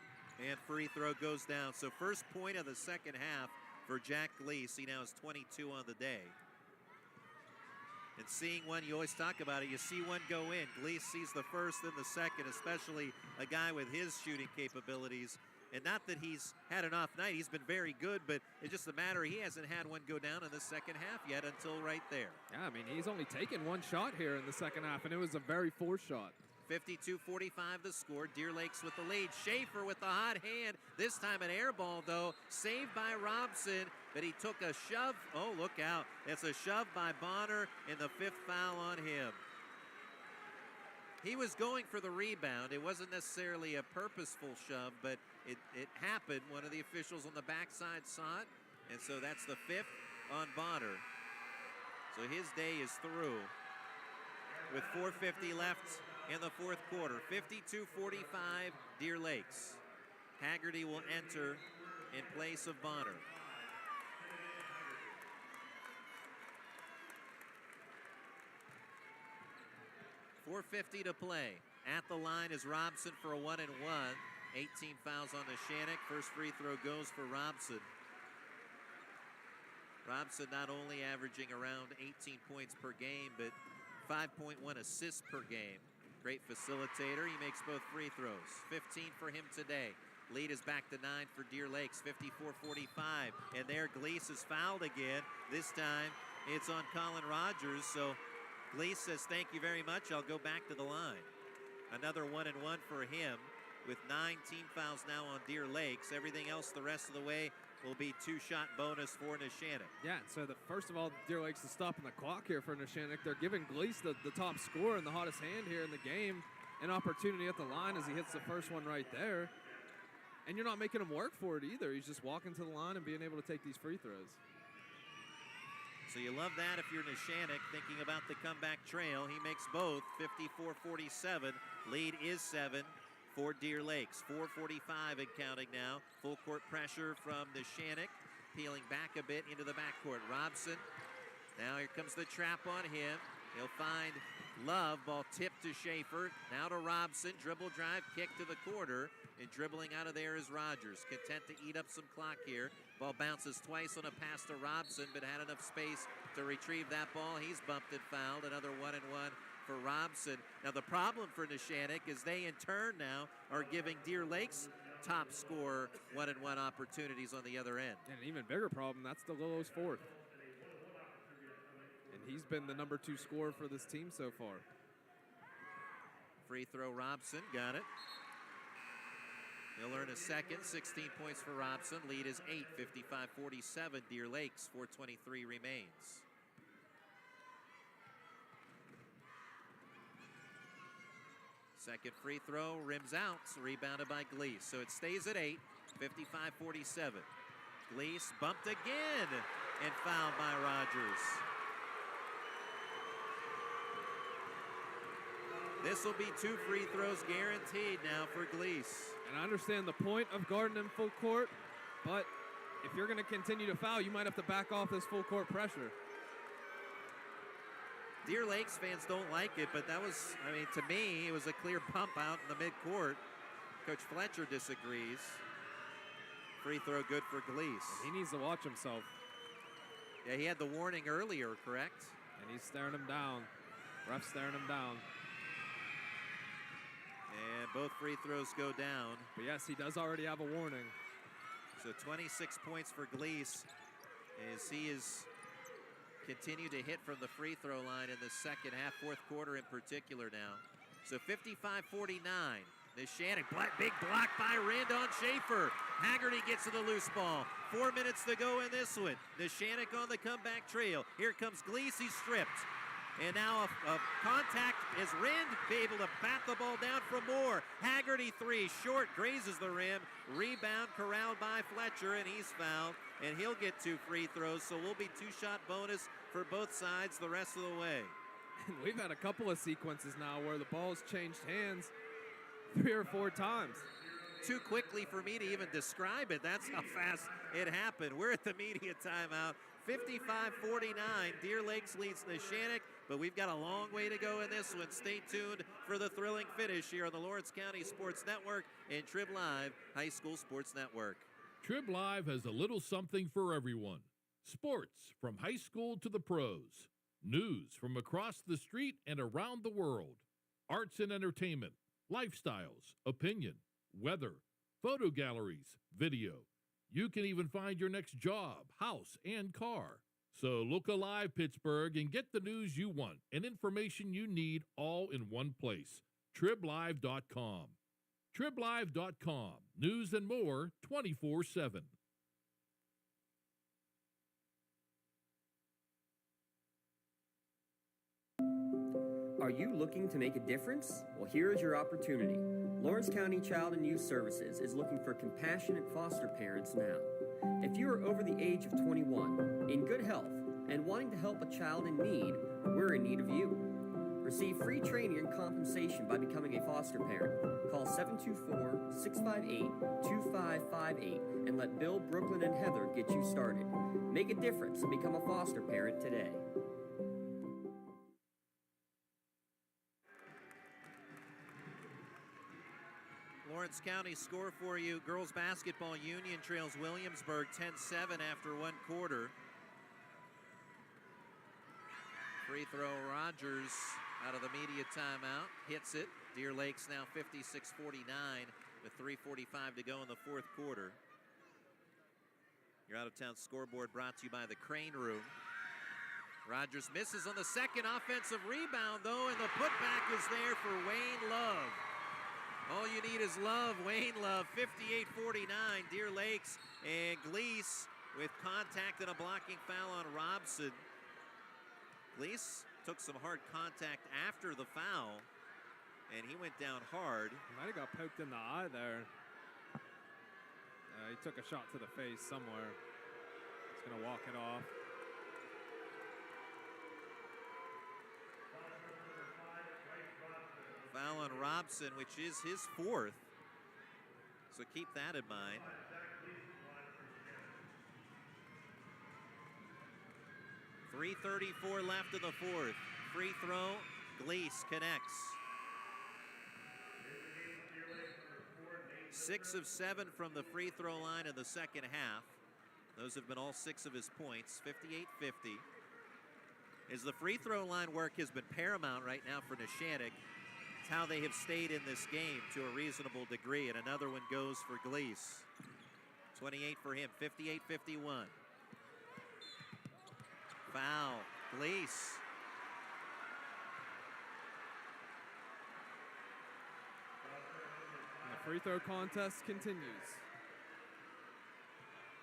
And free throw goes down. So first point of the second half for Jack Gleese. He now has 22 on the day. And seeing one, you always talk about it, you see one go in. Gleese sees the first and the second, especially a guy with his shooting capabilities. And not that he's had an off night, he's been very good, but it's just a matter he hasn't had one go down in the second half yet until right there. Yeah, I mean, he's only taken one shot here in the second half, and it was a very forced shot. 52-45 the score. Deer Lakes with the lead. Schaefer with the hot hand. This time an air ball, though. Saved by Robson, but he took a shove. Oh, look out. It's a shove by Bonner, and the 5th foul on him. He was going for the rebound. It wasn't necessarily a purposeful shove, but it happened. One of the officials on the backside saw it, and so that's the 5th on Bonner. So his day is through with 4:50 left in the 4th quarter. 52-45 Deer Lakes. Haggerty will enter in place of Bonner. .450 to play. At the line is Robson for a 1-and-1. 18 fouls on Neshannock. First free throw goes for Robson. Robson not only averaging around 18 points per game, but 5.1 assists per game. Great facilitator. He makes both free throws. 15 for him today. Lead is back to 9 for Deer Lakes, 54-45. And there Gleese is fouled again. This time it's on Colin Rogers. So Gleese says, thank you very much. I'll go back to the line. Another 1-and-1 for him with 9 team fouls now on Deer Lakes. Everything else the rest of the way will be 2-shot bonus for Neshannock. Yeah, so first of all, Deer Lakes is stopping the clock here for Neshannock. They're giving Gleese the top scorer and the hottest hand here in the game. an opportunity at the line as he hits the first one right there. And you're not making him work for it either. He's just walking to the line and being able to take these free throws. So you love that if you're Neshannock thinking about the comeback trail. He makes both, 54-47. Lead is 7 for Deer Lakes. 4:45 and counting now. Full court pressure from Neshannock. Peeling back a bit into the backcourt. Robson, now here comes the trap on him. He'll find Love, ball tipped to Schaefer. Now to Robson, dribble drive, kick to the corner. And dribbling out of there is Rogers. Content to eat up some clock here. Ball bounces twice on a pass to Robson, but had enough space to retrieve that ball. He's bumped and fouled. Another 1-and-1 for Robson. Now the problem for Neshannock is they in turn now are giving Deer Lakes top scorer 1-and-1 opportunities on the other end. And an even bigger problem, that's DeLillo's fourth. And he's been the number 2 scorer for this team so far. Free throw, Robson, got it. He'll earn a second, 16 points for Robson. Lead is 8, 55-47, Deer Lakes, 4:23 remains. Second free throw, rims out, rebounded by Gleese. So it stays at 8, 55-47. Gleese bumped again and fouled by Rogers. This will be 2 free throws guaranteed now for Gleese. And I understand the point of guarding in full court, but if you're going to continue to foul, you might have to back off this full court pressure. Deer Lakes fans don't like it, but that was, I mean, to me, it was a clear pump out in the midcourt. Coach Fletcher disagrees. Free throw good for Gleese. He needs to watch himself. Yeah, he had the warning earlier, correct? And he's staring him down. Ref's staring him down. And both free throws go down. But yes, he does already have a warning. So 26 points for Gleese as he is continued to hit from the free throw line in the second half, fourth quarter in particular now. So 55-49. Neshannock, big block by Rand on Schaefer. Haggerty gets to the loose ball. 4 minutes to go in this one. Neshannock on the comeback trail. Here comes Gleese, he's stripped. And now a contact as Rind be able to bat the ball down for more. Haggerty 3, short, grazes the rim. Rebound corralled by Fletcher, and he's fouled. And he'll get 2 free throws, so we'll be 2-shot bonus for both sides the rest of the way. And we've had a couple of sequences now where the ball's changed hands 3 or 4 times. Too quickly for me to even describe it. That's how fast it happened. We're at the media timeout. 55-49, Deer Lakes leads Neshannock, but we've got a long way to go in this one. Stay tuned for the thrilling finish here on the Lawrence County Sports Network and Trib Live High School Sports Network. Trib Live has a little something for everyone. Sports from high school to the pros. News from across the street and around the world. Arts and entertainment, lifestyles, opinion, weather, photo galleries, video. You can even find your next job, house, and car. So look alive, Pittsburgh, and get the news you want and information you need all in one place. TribLive.com. TribLive.com. News and more 24/7. Are you looking to make a difference? Well, here is your opportunity. Lawrence County Child and Youth Services is looking for compassionate foster parents now. If you are over the age of 21, in good health, and wanting to help a child in need, we're in need of you. Receive free training and compensation by becoming a foster parent. Call 724-658-2558 and let Bill, Brooklyn, and Heather get you started. Make a difference and become a foster parent today. Lawrence County score for you. Girls basketball Union trails Williamsburg 10-7 after 1 quarter. Free throw Rogers out of the media timeout. Hits it. Deer Lakes now 56-49 with 3:45 to go in the fourth quarter. Your out-of-town scoreboard brought to you by the Crane Room. Rogers misses on the second offensive rebound, though, and the putback is there for Wayne Love. All you need is love. Wayne Love, 58-49. Deer Lakes and Gleese with contact and a blocking foul on Robson. Gleese took some hard contact after the foul. and he went down hard. He might have got poked in the eye there. He took a shot to the face somewhere. He's going to walk it off. Foul on Robson, which is his 4th. So keep that in mind. .334 left in the 4th. Free throw, Gleese connects. 6 of 7 from the free throw line in the second half. Those have been all 6 of his points, 58-50. As the free throw line work has been paramount right now for Neshannock. It's how they have stayed in this game to a reasonable degree, and another one goes for Gleese. 28 for him, 58-51. Foul, Gleese. And the free throw contest continues.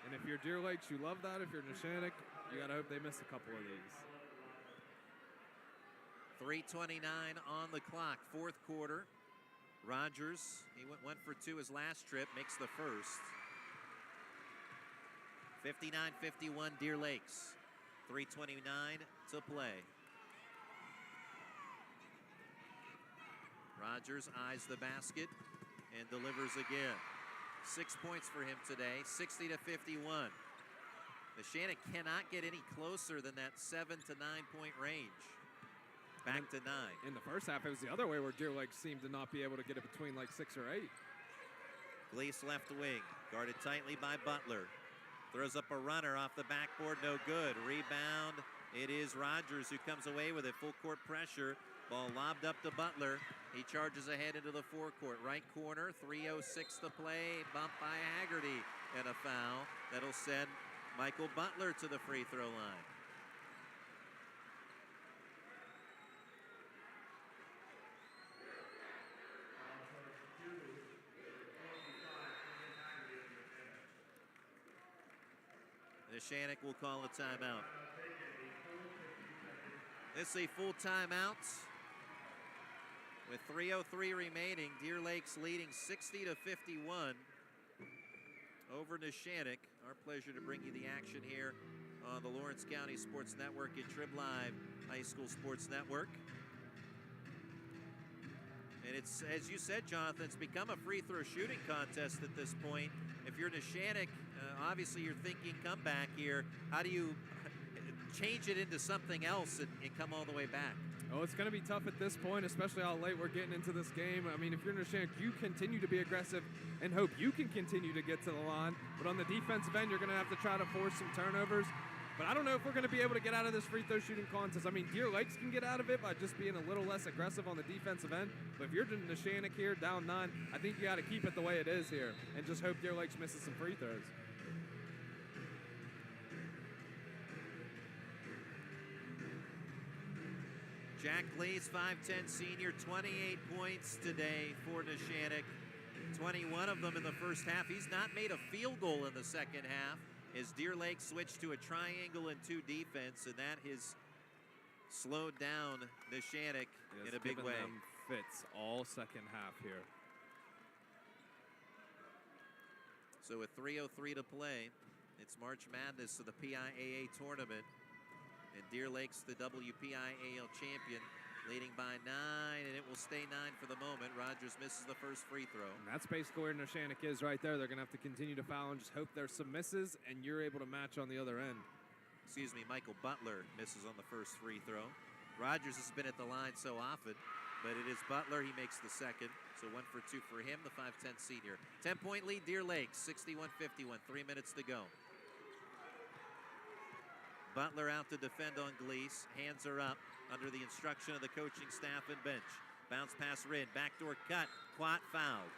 And if you're Deer Lakes, you love that. If you're Neshannock, you gotta hope they miss a couple of these. 3:29 on the clock, 4th quarter. Rogers, he went 1 for 2 his last trip, makes the first. 59-51 Deer Lakes. 3:29 to play. Rogers eyes the basket and delivers again. 6 points for him today, 60-51. Neshannock cannot get any closer than that 7 to 9 point range. Back to 9. In the first half, it was the other way where Deer Lakes seemed to not be able to get it between like 6 or 8. Gleese left wing, guarded tightly by Butler. Throws up a runner off the backboard, no good. Rebound, it is Rogers who comes away with it. Full court pressure, ball lobbed up to Butler. He charges ahead into the forecourt. Right corner, 3:06 to play. Bump by Haggerty and a foul. That'll send Michael Butler to the free throw line. Neshannock will call a timeout. This is a full timeout. With 3:03 remaining, Deer Lakes leading 60-51 over Neshannock. Our pleasure to bring you the action here on the Lawrence County Sports Network and Trib Live High School Sports Network. And it's, as you said, Jonathan, it's become a free throw shooting contest at this point. If you're Neshannock, obviously you're thinking comeback here. How do you change it into something else and come all the way back? Oh, it's going to be tough at this point, especially how late we're getting into this game. I mean, if you're Neshannock, you continue to be aggressive and hope you can continue to get to the line. But on the defensive end, you're going to have to try to force some turnovers. But I don't know if we're going to be able to get out of this free throw shooting contest. I mean, Deer Lakes can get out of it by just being a little less aggressive on the defensive end. But if you're Neshannock here, down 9, I think you got to keep it the way it is here and just hope Deer Lakes misses some free throws. Jack Gleese, 5'10 senior, 28 points today for Neshannock. 21 of them in the first half. He's not made a field goal in the second half as Deer Lake switched to a triangle and 2 defense, and that has slowed down Neshannock in a big way. Them fits all second half here. So with 3:03 to play, it's March Madness of the PIAA tournament. And Deer Lakes, the WPIAL champion, leading by 9, and it will stay 9 for the moment. Rogers misses the first free throw. And that's basically where Neshannock is right there. They're going to have to continue to foul and just hope there's some misses, and you're able to match on the other end. Excuse me, Michael Butler misses on the first free throw. Rogers has been at the line so often, but it is Butler. He makes the second, so 1 for 2 for him, the 5'10 senior. 10-point lead, Deer Lakes, 61-51, 3 minutes to go. Butler out to defend on Gleese. Hands are up under the instruction of the coaching staff and bench. Bounce pass Rind. Backdoor cut. Quat fouled.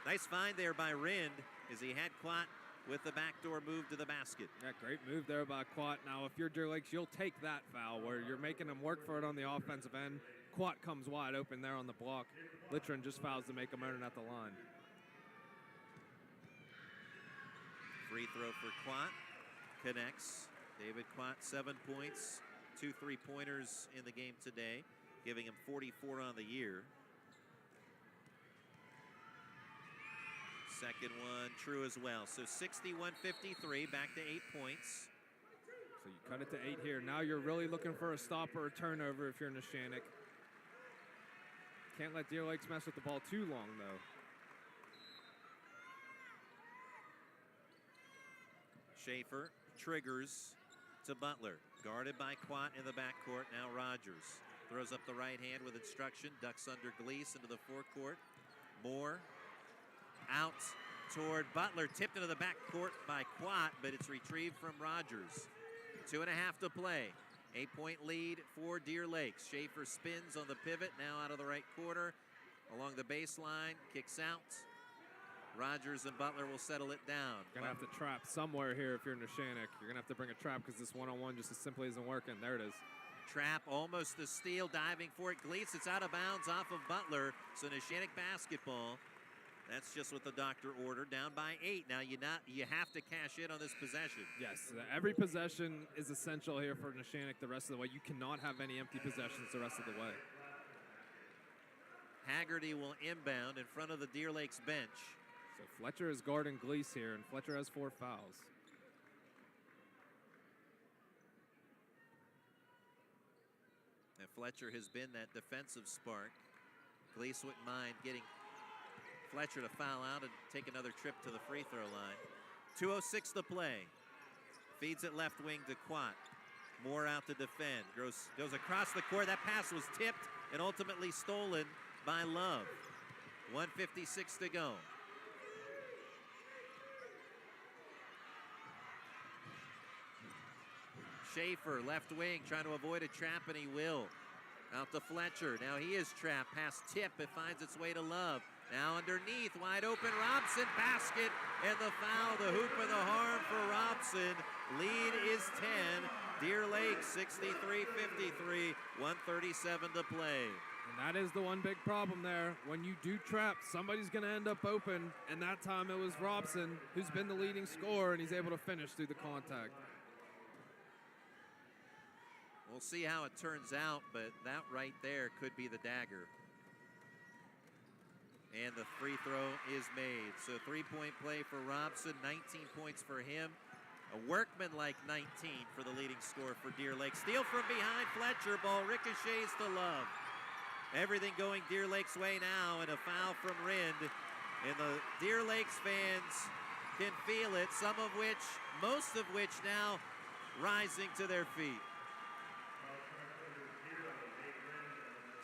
Nice find there by Rind as he had Quat with the backdoor move to the basket. Yeah, great move there by Quat. Now, if you're Deer Lakes, you'll take that foul where you're making them work for it on the offensive end. Quat comes wide open there on the block. Litron just fouls to make them earn it at the line. Free throw for Quat. Connects. David Quat, 7 points, 2 3-pointers in the game today, giving him 44 on the year. Second one true as well. So 61-53, back to 8 points. So you cut it to 8 here. Now you're really looking for a stop or a turnover if you're Neshannock. Can't let Deer Lakes mess with the ball too long, though. Schaefer triggers to Butler. Guarded by Quat in the backcourt. Now Rogers throws up the right hand with instruction. Ducks under Gleese into the forecourt. Moore out toward Butler. Tipped into the backcourt by Quat, but it's retrieved from Rogers. 2.5 to play. 8-point lead for Deer Lakes. Schaefer spins on the pivot. Now out of the right corner. Along the baseline. Kicks out. Rogers and Butler will settle it down. You're going to have to trap somewhere here if you're Neshannock. You're going to have to bring a trap because this one-on-one just as simply isn't working. There it is. Trap, almost a steal, diving for it. Gleese, it's out of bounds off of Butler. So Neshannock basketball. That's just what the doctor ordered. Down by 8. Now you have to cash in on this possession. Yes, every possession is essential here for Neshannock the rest of the way. You cannot have any empty possessions the rest of the way. Haggerty will inbound in front of the Deer Lakes bench. So Fletcher is guarding Gleese here, and Fletcher has 4 fouls. And Fletcher has been that defensive spark. Gleese wouldn't mind getting Fletcher to foul out and take another trip to the free throw line. 2:06 to play. Feeds it left wing to Quat. Moore out to defend. Goes across the court. That pass was tipped and ultimately stolen by Love. 1:56 to go. Schaefer, left wing, trying to avoid a trap, and he will. Out to Fletcher. Now he is trapped. Pass tip. It finds its way to Love. Now underneath, wide open, Robson, basket, and the foul, the hoop and the harm for Robson. Lead is 10. Deer Lakes 63-53, 1:37 to play. And that is the one big problem there. When you do trap, somebody's going to end up open, and that time it was Robson, who's been the leading scorer, and he's able to finish through the contact. We'll see how it turns out, but that right there could be the dagger. And the free throw is made. So 3-point play for Robson, 19 points for him. A workman-like 19 for the leading scorer for Deer Lakes. Steal from behind Fletcher, ball ricochets to Love. Everything going Deer Lakes' way now, and a foul from Rind. And the Deer Lakes fans can feel it, most of which now rising to their feet.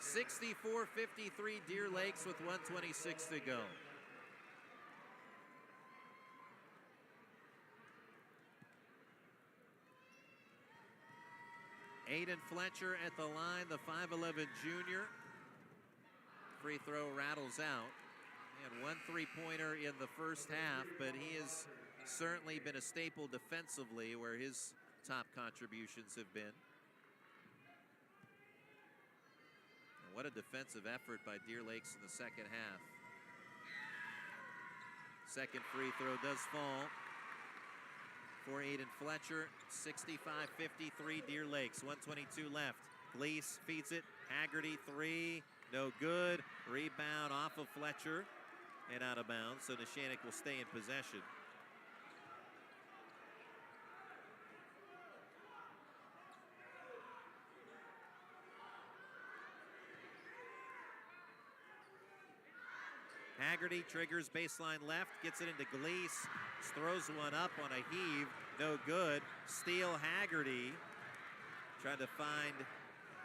64-53 Deer Lakes with 1:26 to go. Aiden Fletcher at the line, the 5'11 junior. Free throw rattles out. He had 1 3-pointer in the first half, but he has certainly been a staple defensively where his top contributions have been. What a defensive effort by Deer Lakes in the second half. Second free throw does fall for Aiden Fletcher. 65-53 Deer Lakes, 1:22 left. Gleese feeds it. Haggerty 3, no good. Rebound off of Fletcher and out of bounds, so Neshannock will stay in possession. Haggerty triggers baseline left, gets it into Gleese, throws one up on a heave, no good. Steal Haggerty, trying to find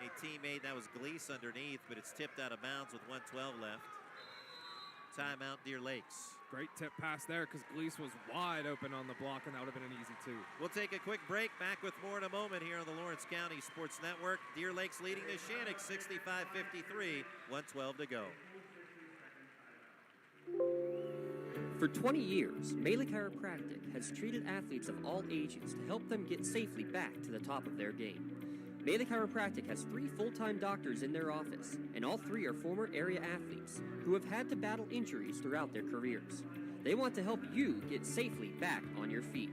a teammate. That was Gleese underneath, but it's tipped out of bounds with 1:12 left. Timeout, Deer Lakes. Great tip pass there because Gleese was wide open on the block, and that would have been an easy 2. We'll take a quick break. Back with more in a moment here on the Lawrence County Sports Network. Deer Lakes leading Neshannock 65-53, 1:12 to go. For 20 years, Melee Chiropractic has treated athletes of all ages to help them get safely back to the top of their game. Melee Chiropractic has 3 full-time doctors in their office, and all 3 are former area athletes who have had to battle injuries throughout their careers. They want to help you get safely back on your feet,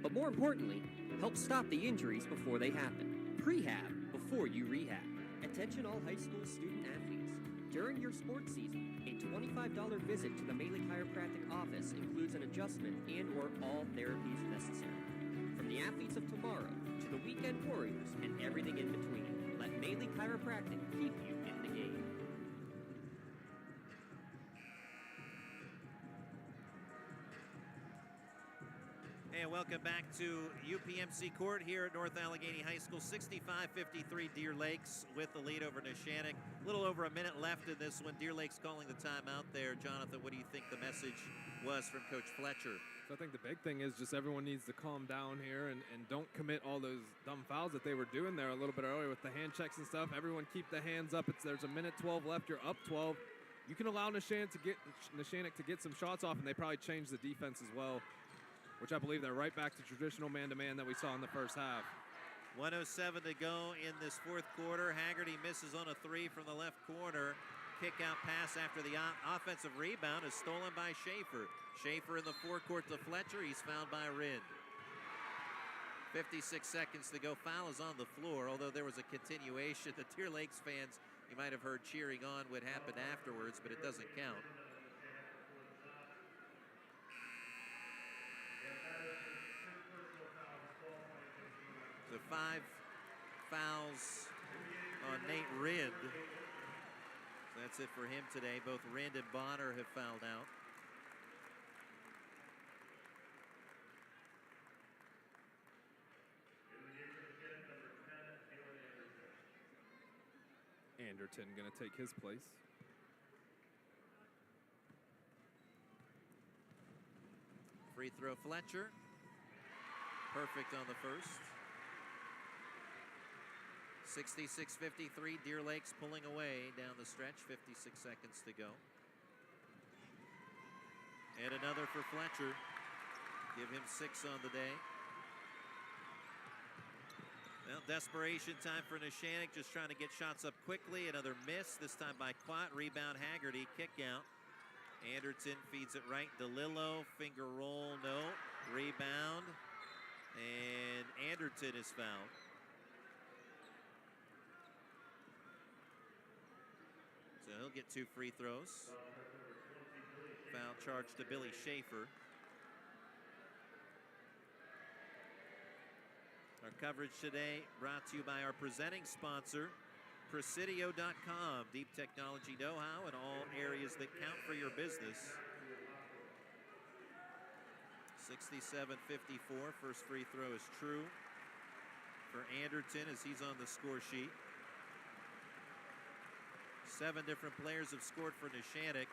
but more importantly, help stop the injuries before they happen. Prehab before you rehab. Attention all high school student athletes. During your sports season, a $25 visit to the Maley Chiropractic office includes an adjustment and or all therapies necessary. From the athletes of tomorrow to the weekend warriors and everything in between, let Maley Chiropractic keep you in the game. And welcome back to UPMC Court here at North Allegheny High School. 65-53 Deer Lakes with the lead over Neshannock. A little over a minute left in this one. Deer Lakes calling the timeout there. Jonathan, what do you think the message was from Coach Fletcher? So I think the big thing is just everyone needs to calm down here and don't commit all those dumb fouls that they were doing there a little bit earlier with the hand checks and stuff. Everyone keep the hands up. There's a minute 12 left. You're up 12. You can allow Neshannock to get some shots off, and they probably change the defense as well, which I believe they're right back to traditional man-to-man that we saw in the first half. 1:07 to go in this fourth quarter. Haggerty misses on a three from the left corner. Kick-out pass after the offensive rebound is stolen by Schaefer. Schaefer in the forecourt to Fletcher. He's fouled by Rind. 56 seconds to go. Foul is on the floor, although there was a continuation. The Deer Lakes fans, you might have heard cheering on what happened afterwards, but it doesn't count. So 5 fouls on Nate Rind. So that's it for him today. Both Rind and Bonner have fouled out. Anderton going to take his place. Free throw Fletcher. Perfect on the first. 66-53, Deer Lakes pulling away down the stretch, 56 seconds to go. And another for Fletcher. Give him 6 on the day. Well, desperation time for Neshannock, just trying to get shots up quickly. Another miss, this time by Quat. Rebound Haggerty, kick out. Anderton feeds it right. DeLillo, finger roll, no. Rebound. And Anderton is fouled. So he'll get 2 free throws. Foul charge to Billy Schaefer. Our coverage today brought to you by our presenting sponsor, Presidio.com. Deep technology know-how in all areas that count for your business. 67-54, first free throw is true for Anderton as he's on the score sheet. 7 different players have scored for Neshannock.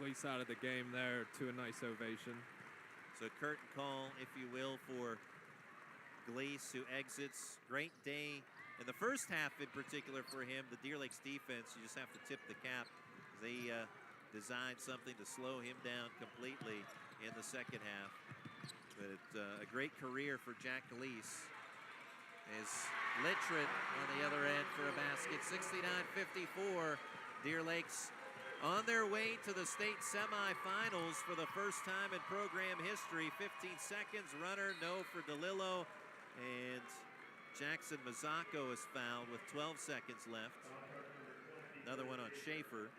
Gleese out of the game there to a nice ovation. So curtain call, if you will, for Gleese, who exits. Great day in the first half in particular for him. The Deer Lakes defense, you just have to tip the cap. They designed something to slow him down completely in the second half. But a great career for Jack Gleese. As Littrell on the other end for a basket. 69-54. Deer Lakes on their way to the state semifinals for the first time in program history. 15 seconds, runner no for DeLillo. And Jackson Mazzocco is fouled with 12 seconds left. Another one on Schaefer.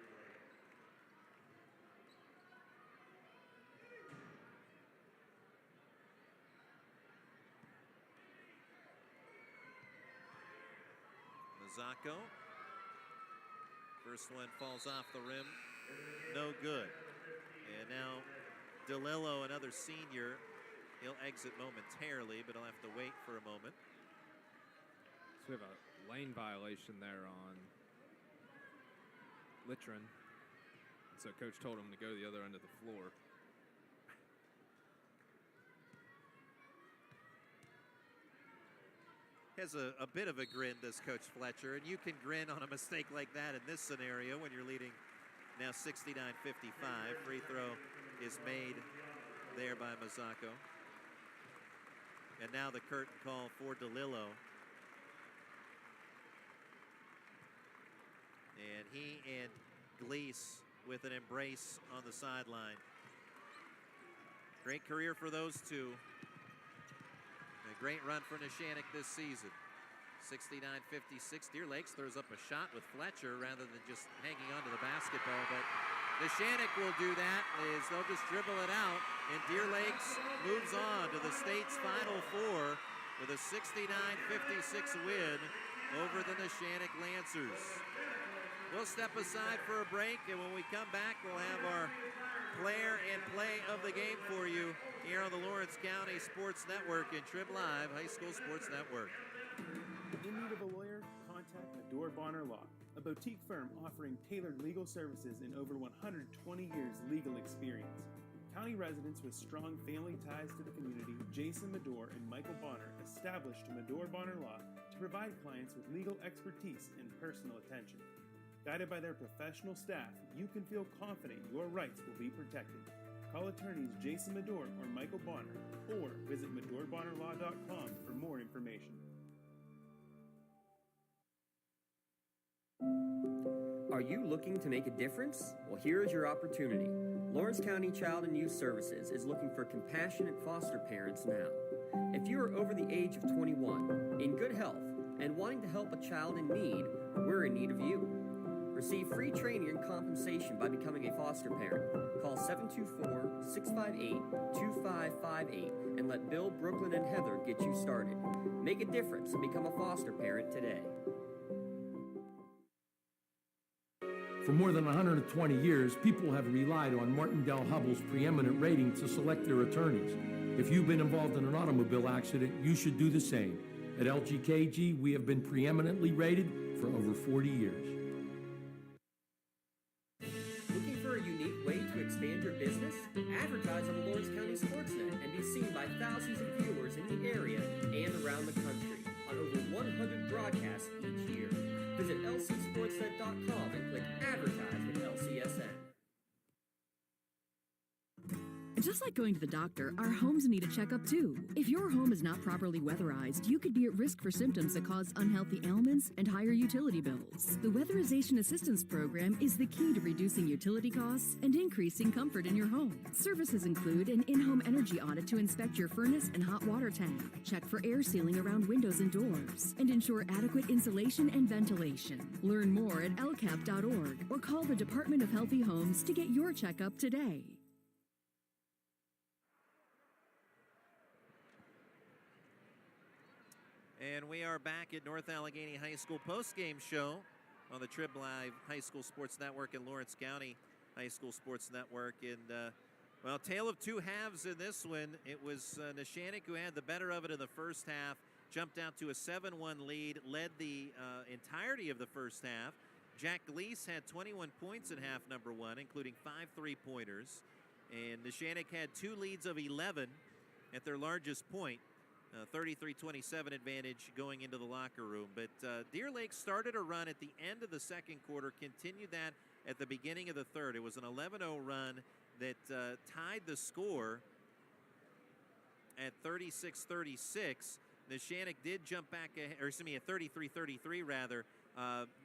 Mazzocco. First one falls off the rim. No good. And now DeLillo, another senior. He'll exit momentarily, but he'll have to wait for a moment. So we have a lane violation there on Littrell. So coach told him to go to the other end of the floor. Has a bit of a grin, this Coach Fletcher, and you can grin on a mistake like that in this scenario when you're leading now 69-55. Free throw is made there by Mazzocco. And now the curtain call for DeLillo. And he and Gleese with an embrace on the sideline. Great career for those two. A great run for Neshannock this season. 69-56. Deer Lakes throws up a shot with Fletcher rather than just hanging onto the basketball, but Neshannock will do that as they'll just dribble it out, and Deer Lakes moves on to the state's Final Four with a 69-56 win over the Neshannock Lancers. We'll step aside for a break, and when we come back, we'll have our player and play of the game for you here on the Lawrence County Sports Network and Trib Live High School Sports Network. In need of a lawyer? Contact Medore Bonner Law, a boutique firm offering tailored legal services and over 120 years legal experience. County residents with strong family ties to the community, Jason Medore and Michael Bonner, established Medore Bonner Law to provide clients with legal expertise and personal attention. Guided by their professional staff, you can feel confident your rights will be protected. Call attorneys Jason Medore or Michael Bonner, or visit MedoreBonnerLaw.com for more information. Are you looking to make a difference? Well, here is your opportunity. Lawrence County Child and Youth Services is looking for compassionate foster parents now. If you are over the age of 21, in good health, and wanting to help a child in need, we're in need of you. Receive free training and compensation by becoming a foster parent. Call 724-658-2558 and let Bill, Brooklyn, and Heather get you started. Make a difference and become a foster parent today. For more than 120 years, people have relied on Martindale-Hubbell's preeminent rating to select their attorneys. If you've been involved in an automobile accident, you should do the same. At LGKG, we have been preeminently rated for over 40 years. Looking for a unique way to expand your business? Advertise on the Lawrence County SportsNet and be seen by thousands of viewers in the area and around the country on over 100 broadcasts each year. Visit lcsportsnet.com and click Advertise with LCSN. Just like going to the doctor, our homes need a checkup too. If your home is not properly weatherized, you could be at risk for symptoms that cause unhealthy ailments and higher utility bills. The Weatherization Assistance Program is the key to reducing utility costs and increasing comfort in your home. Services include an in-home energy audit to inspect your furnace and hot water tank, check for air sealing around windows and doors, and ensure adequate insulation and ventilation. Learn more at lcap.org or call the Department of Healthy Homes to get your checkup today. And we are back at North Allegheny High School postgame show on the Trib Live High School Sports Network and Lawrence County High School Sports Network. And, well, tale of two halves in this one. It was Neshannock who had the better of it in the first half, jumped out to a 7-1 lead, led the entirety of the first half. Jack Gleese had 21 points in half number one, including 5 3-pointers. And Neshannock had 2 leads of 11 at their largest point. 33-27 advantage going into the locker room. But Deer Lake started a run at the end of the second quarter, continued that at the beginning of the third. It was an 11-0 run that tied the score at 36-36. Neshannock did jump back ahead, or excuse me, at 33-33 rather.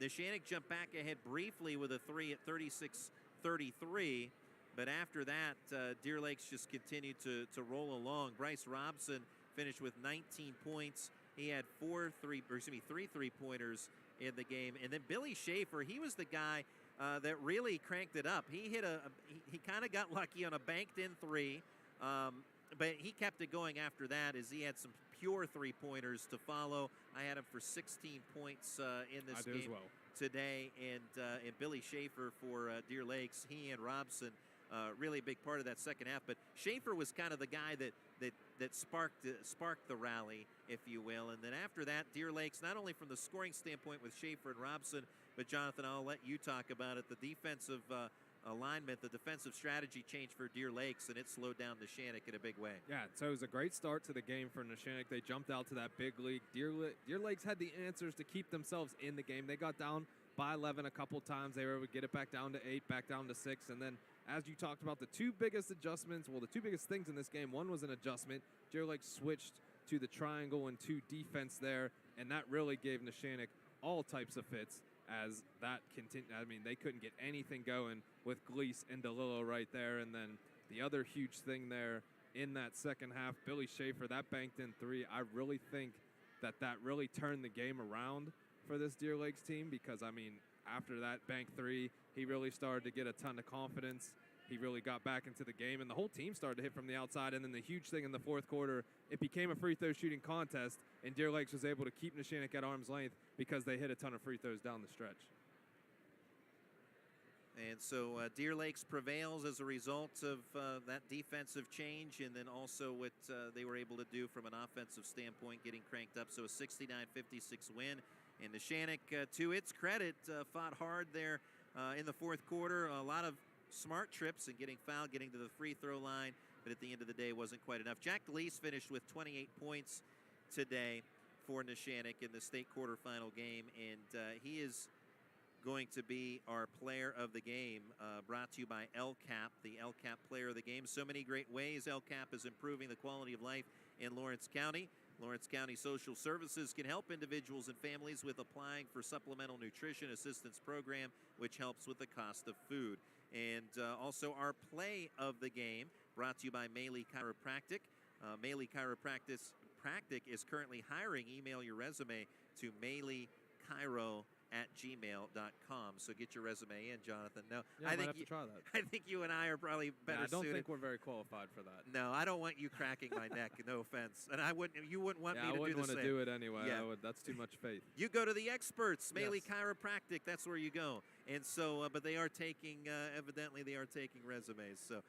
Neshannock jumped back ahead briefly with a 3 at 36-33. But after that, Deer Lakes just continued to roll along. Bryce Robson finished with 19 points. He had 3 3-pointers in the game. And then Billy Schaefer, he was the guy that really cranked it up. He hit he kind of got lucky on a banked-in 3, but he kept it going after that as he had some pure 3-pointers to follow. I had him for 16 points in this game today. And Billy Schaefer for Deer Lakes, he and Robson, really a big part of that second half. But Schaefer was kind of the guy that sparked the rally, if you will. And then after that, Deer Lakes, not only from the scoring standpoint with Schaefer and Robson, but Jonathan, I'll let you talk about it. The defensive alignment, the defensive strategy changed for Deer Lakes, and it slowed down Neshannock in a big way. Yeah, so it was a great start to the game for Neshannock. They jumped out to that big lead. Deer Lakes had the answers to keep themselves in the game. They got down by 11 a couple times. They were able to get it back down to 8, back down to 6, and then as you talked about, the two biggest things in this game, one was an adjustment. Deer Lakes switched to the triangle and 2 defense there, and that really gave Neshannock all types of fits as that continued. I mean, they couldn't get anything going with Gleese and DeLillo right there. And then the other huge thing there in that second half, Billy Schaefer, that banked in 3. I really think that really turned the game around for this Deer Lakes team, because, I mean, after that bank three, he really started to get a ton of confidence. He really got back into the game, and the whole team started to hit from the outside. And then the huge thing in the fourth quarter, it became a free throw shooting contest, and Deer Lakes was able to keep Neshannock at arm's length because they hit a ton of free throws down the stretch. And so Deer Lakes prevails as a result of that defensive change, and then also what they were able to do from an offensive standpoint, getting cranked up. So a 69-56 win. And Neshannock, to its credit, fought hard there in the fourth quarter. A lot of smart trips and getting fouled, getting to the free throw line, but at the end of the day wasn't quite enough. Jack DeLeese finished with 28 points today for Neshannock in the state quarterfinal game, and he is going to be our player of the game, brought to you by LCAP, the LCAP player of the game. So many great ways LCAP is improving the quality of life in Lawrence County. Lawrence County Social Services can help individuals and families with applying for Supplemental Nutrition Assistance Program, which helps with the cost of food. And also our play of the game, brought to you by Maley Chiropractic. Maley Chiropractic is currently hiring. Email your resume to maleychiro@gmail.com. So get your resume in, Jonathan. No, Yeah, I might have to try that. I think you and I are probably better I don't suited. think we're very qualified for that. No, I don't want you cracking my neck. No offense, and you wouldn't want me to do the same. I wouldn't want to do it anyway. Yeah. That's too much faith. You go to the experts, Maley Yes. Chiropractic. That's where you go. And so, but they are taking, evidently, they are taking resumes. So,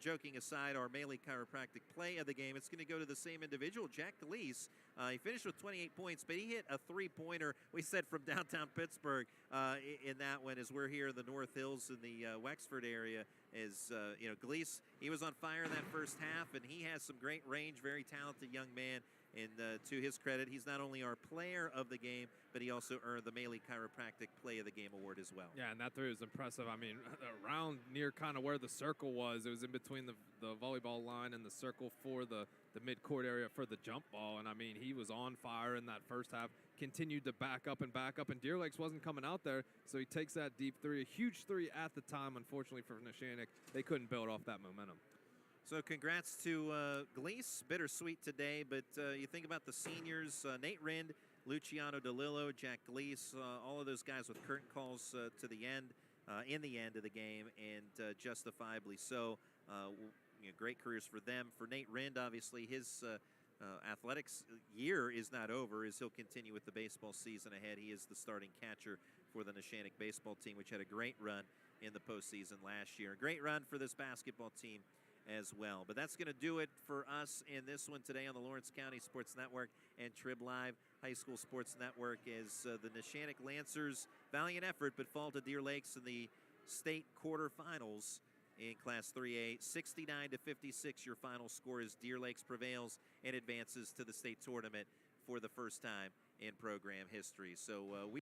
joking aside, our Maley Chiropractic play of the game, it's going to go to the same individual, Jack DeLeese. He finished with 28 points, but he hit a three-pointer, we said, from downtown Pittsburgh in that one, as we're here in the North Hills in the Wexford area. DeLeese, he was on fire in that first half, and he has some great range, very talented young man. And to his credit, he's not only our player of the game, but he also earned the Maley Chiropractic Play of the Game award as well. Yeah, and that three was impressive. I mean, around near kind of where the circle was, it was in between the volleyball line and the circle for the mid-court area for the jump ball. And, I mean, he was on fire in that first half, continued to back up, and Deer Lakes wasn't coming out there, so he takes that deep three, a huge three at the time. Unfortunately for Neshannock, they couldn't build off that momentum. So congrats to Gleese. Bittersweet today, but you think about the seniors, Nate Rind, Luciano DeLillo, Jack Gleese, all of those guys with curtain calls to the end, in the end of the game, and justifiably so. Great careers for them. For Nate Rind, obviously, his athletics year is not over, as he'll continue with the baseball season ahead. He is the starting catcher for the Neshannock baseball team, which had a great run in the postseason last year. A great run for this basketball team as well. But that's going to do it for us in this one today on the Lawrence County Sports Network and Trib Live High School Sports Network, as the Neshannock Lancers, valiant effort, but fall to Deer Lakes in the state quarterfinals in Class 3A. 69-56, your final score is Deer Lakes prevails and advances to the state tournament for the first time in program history. So we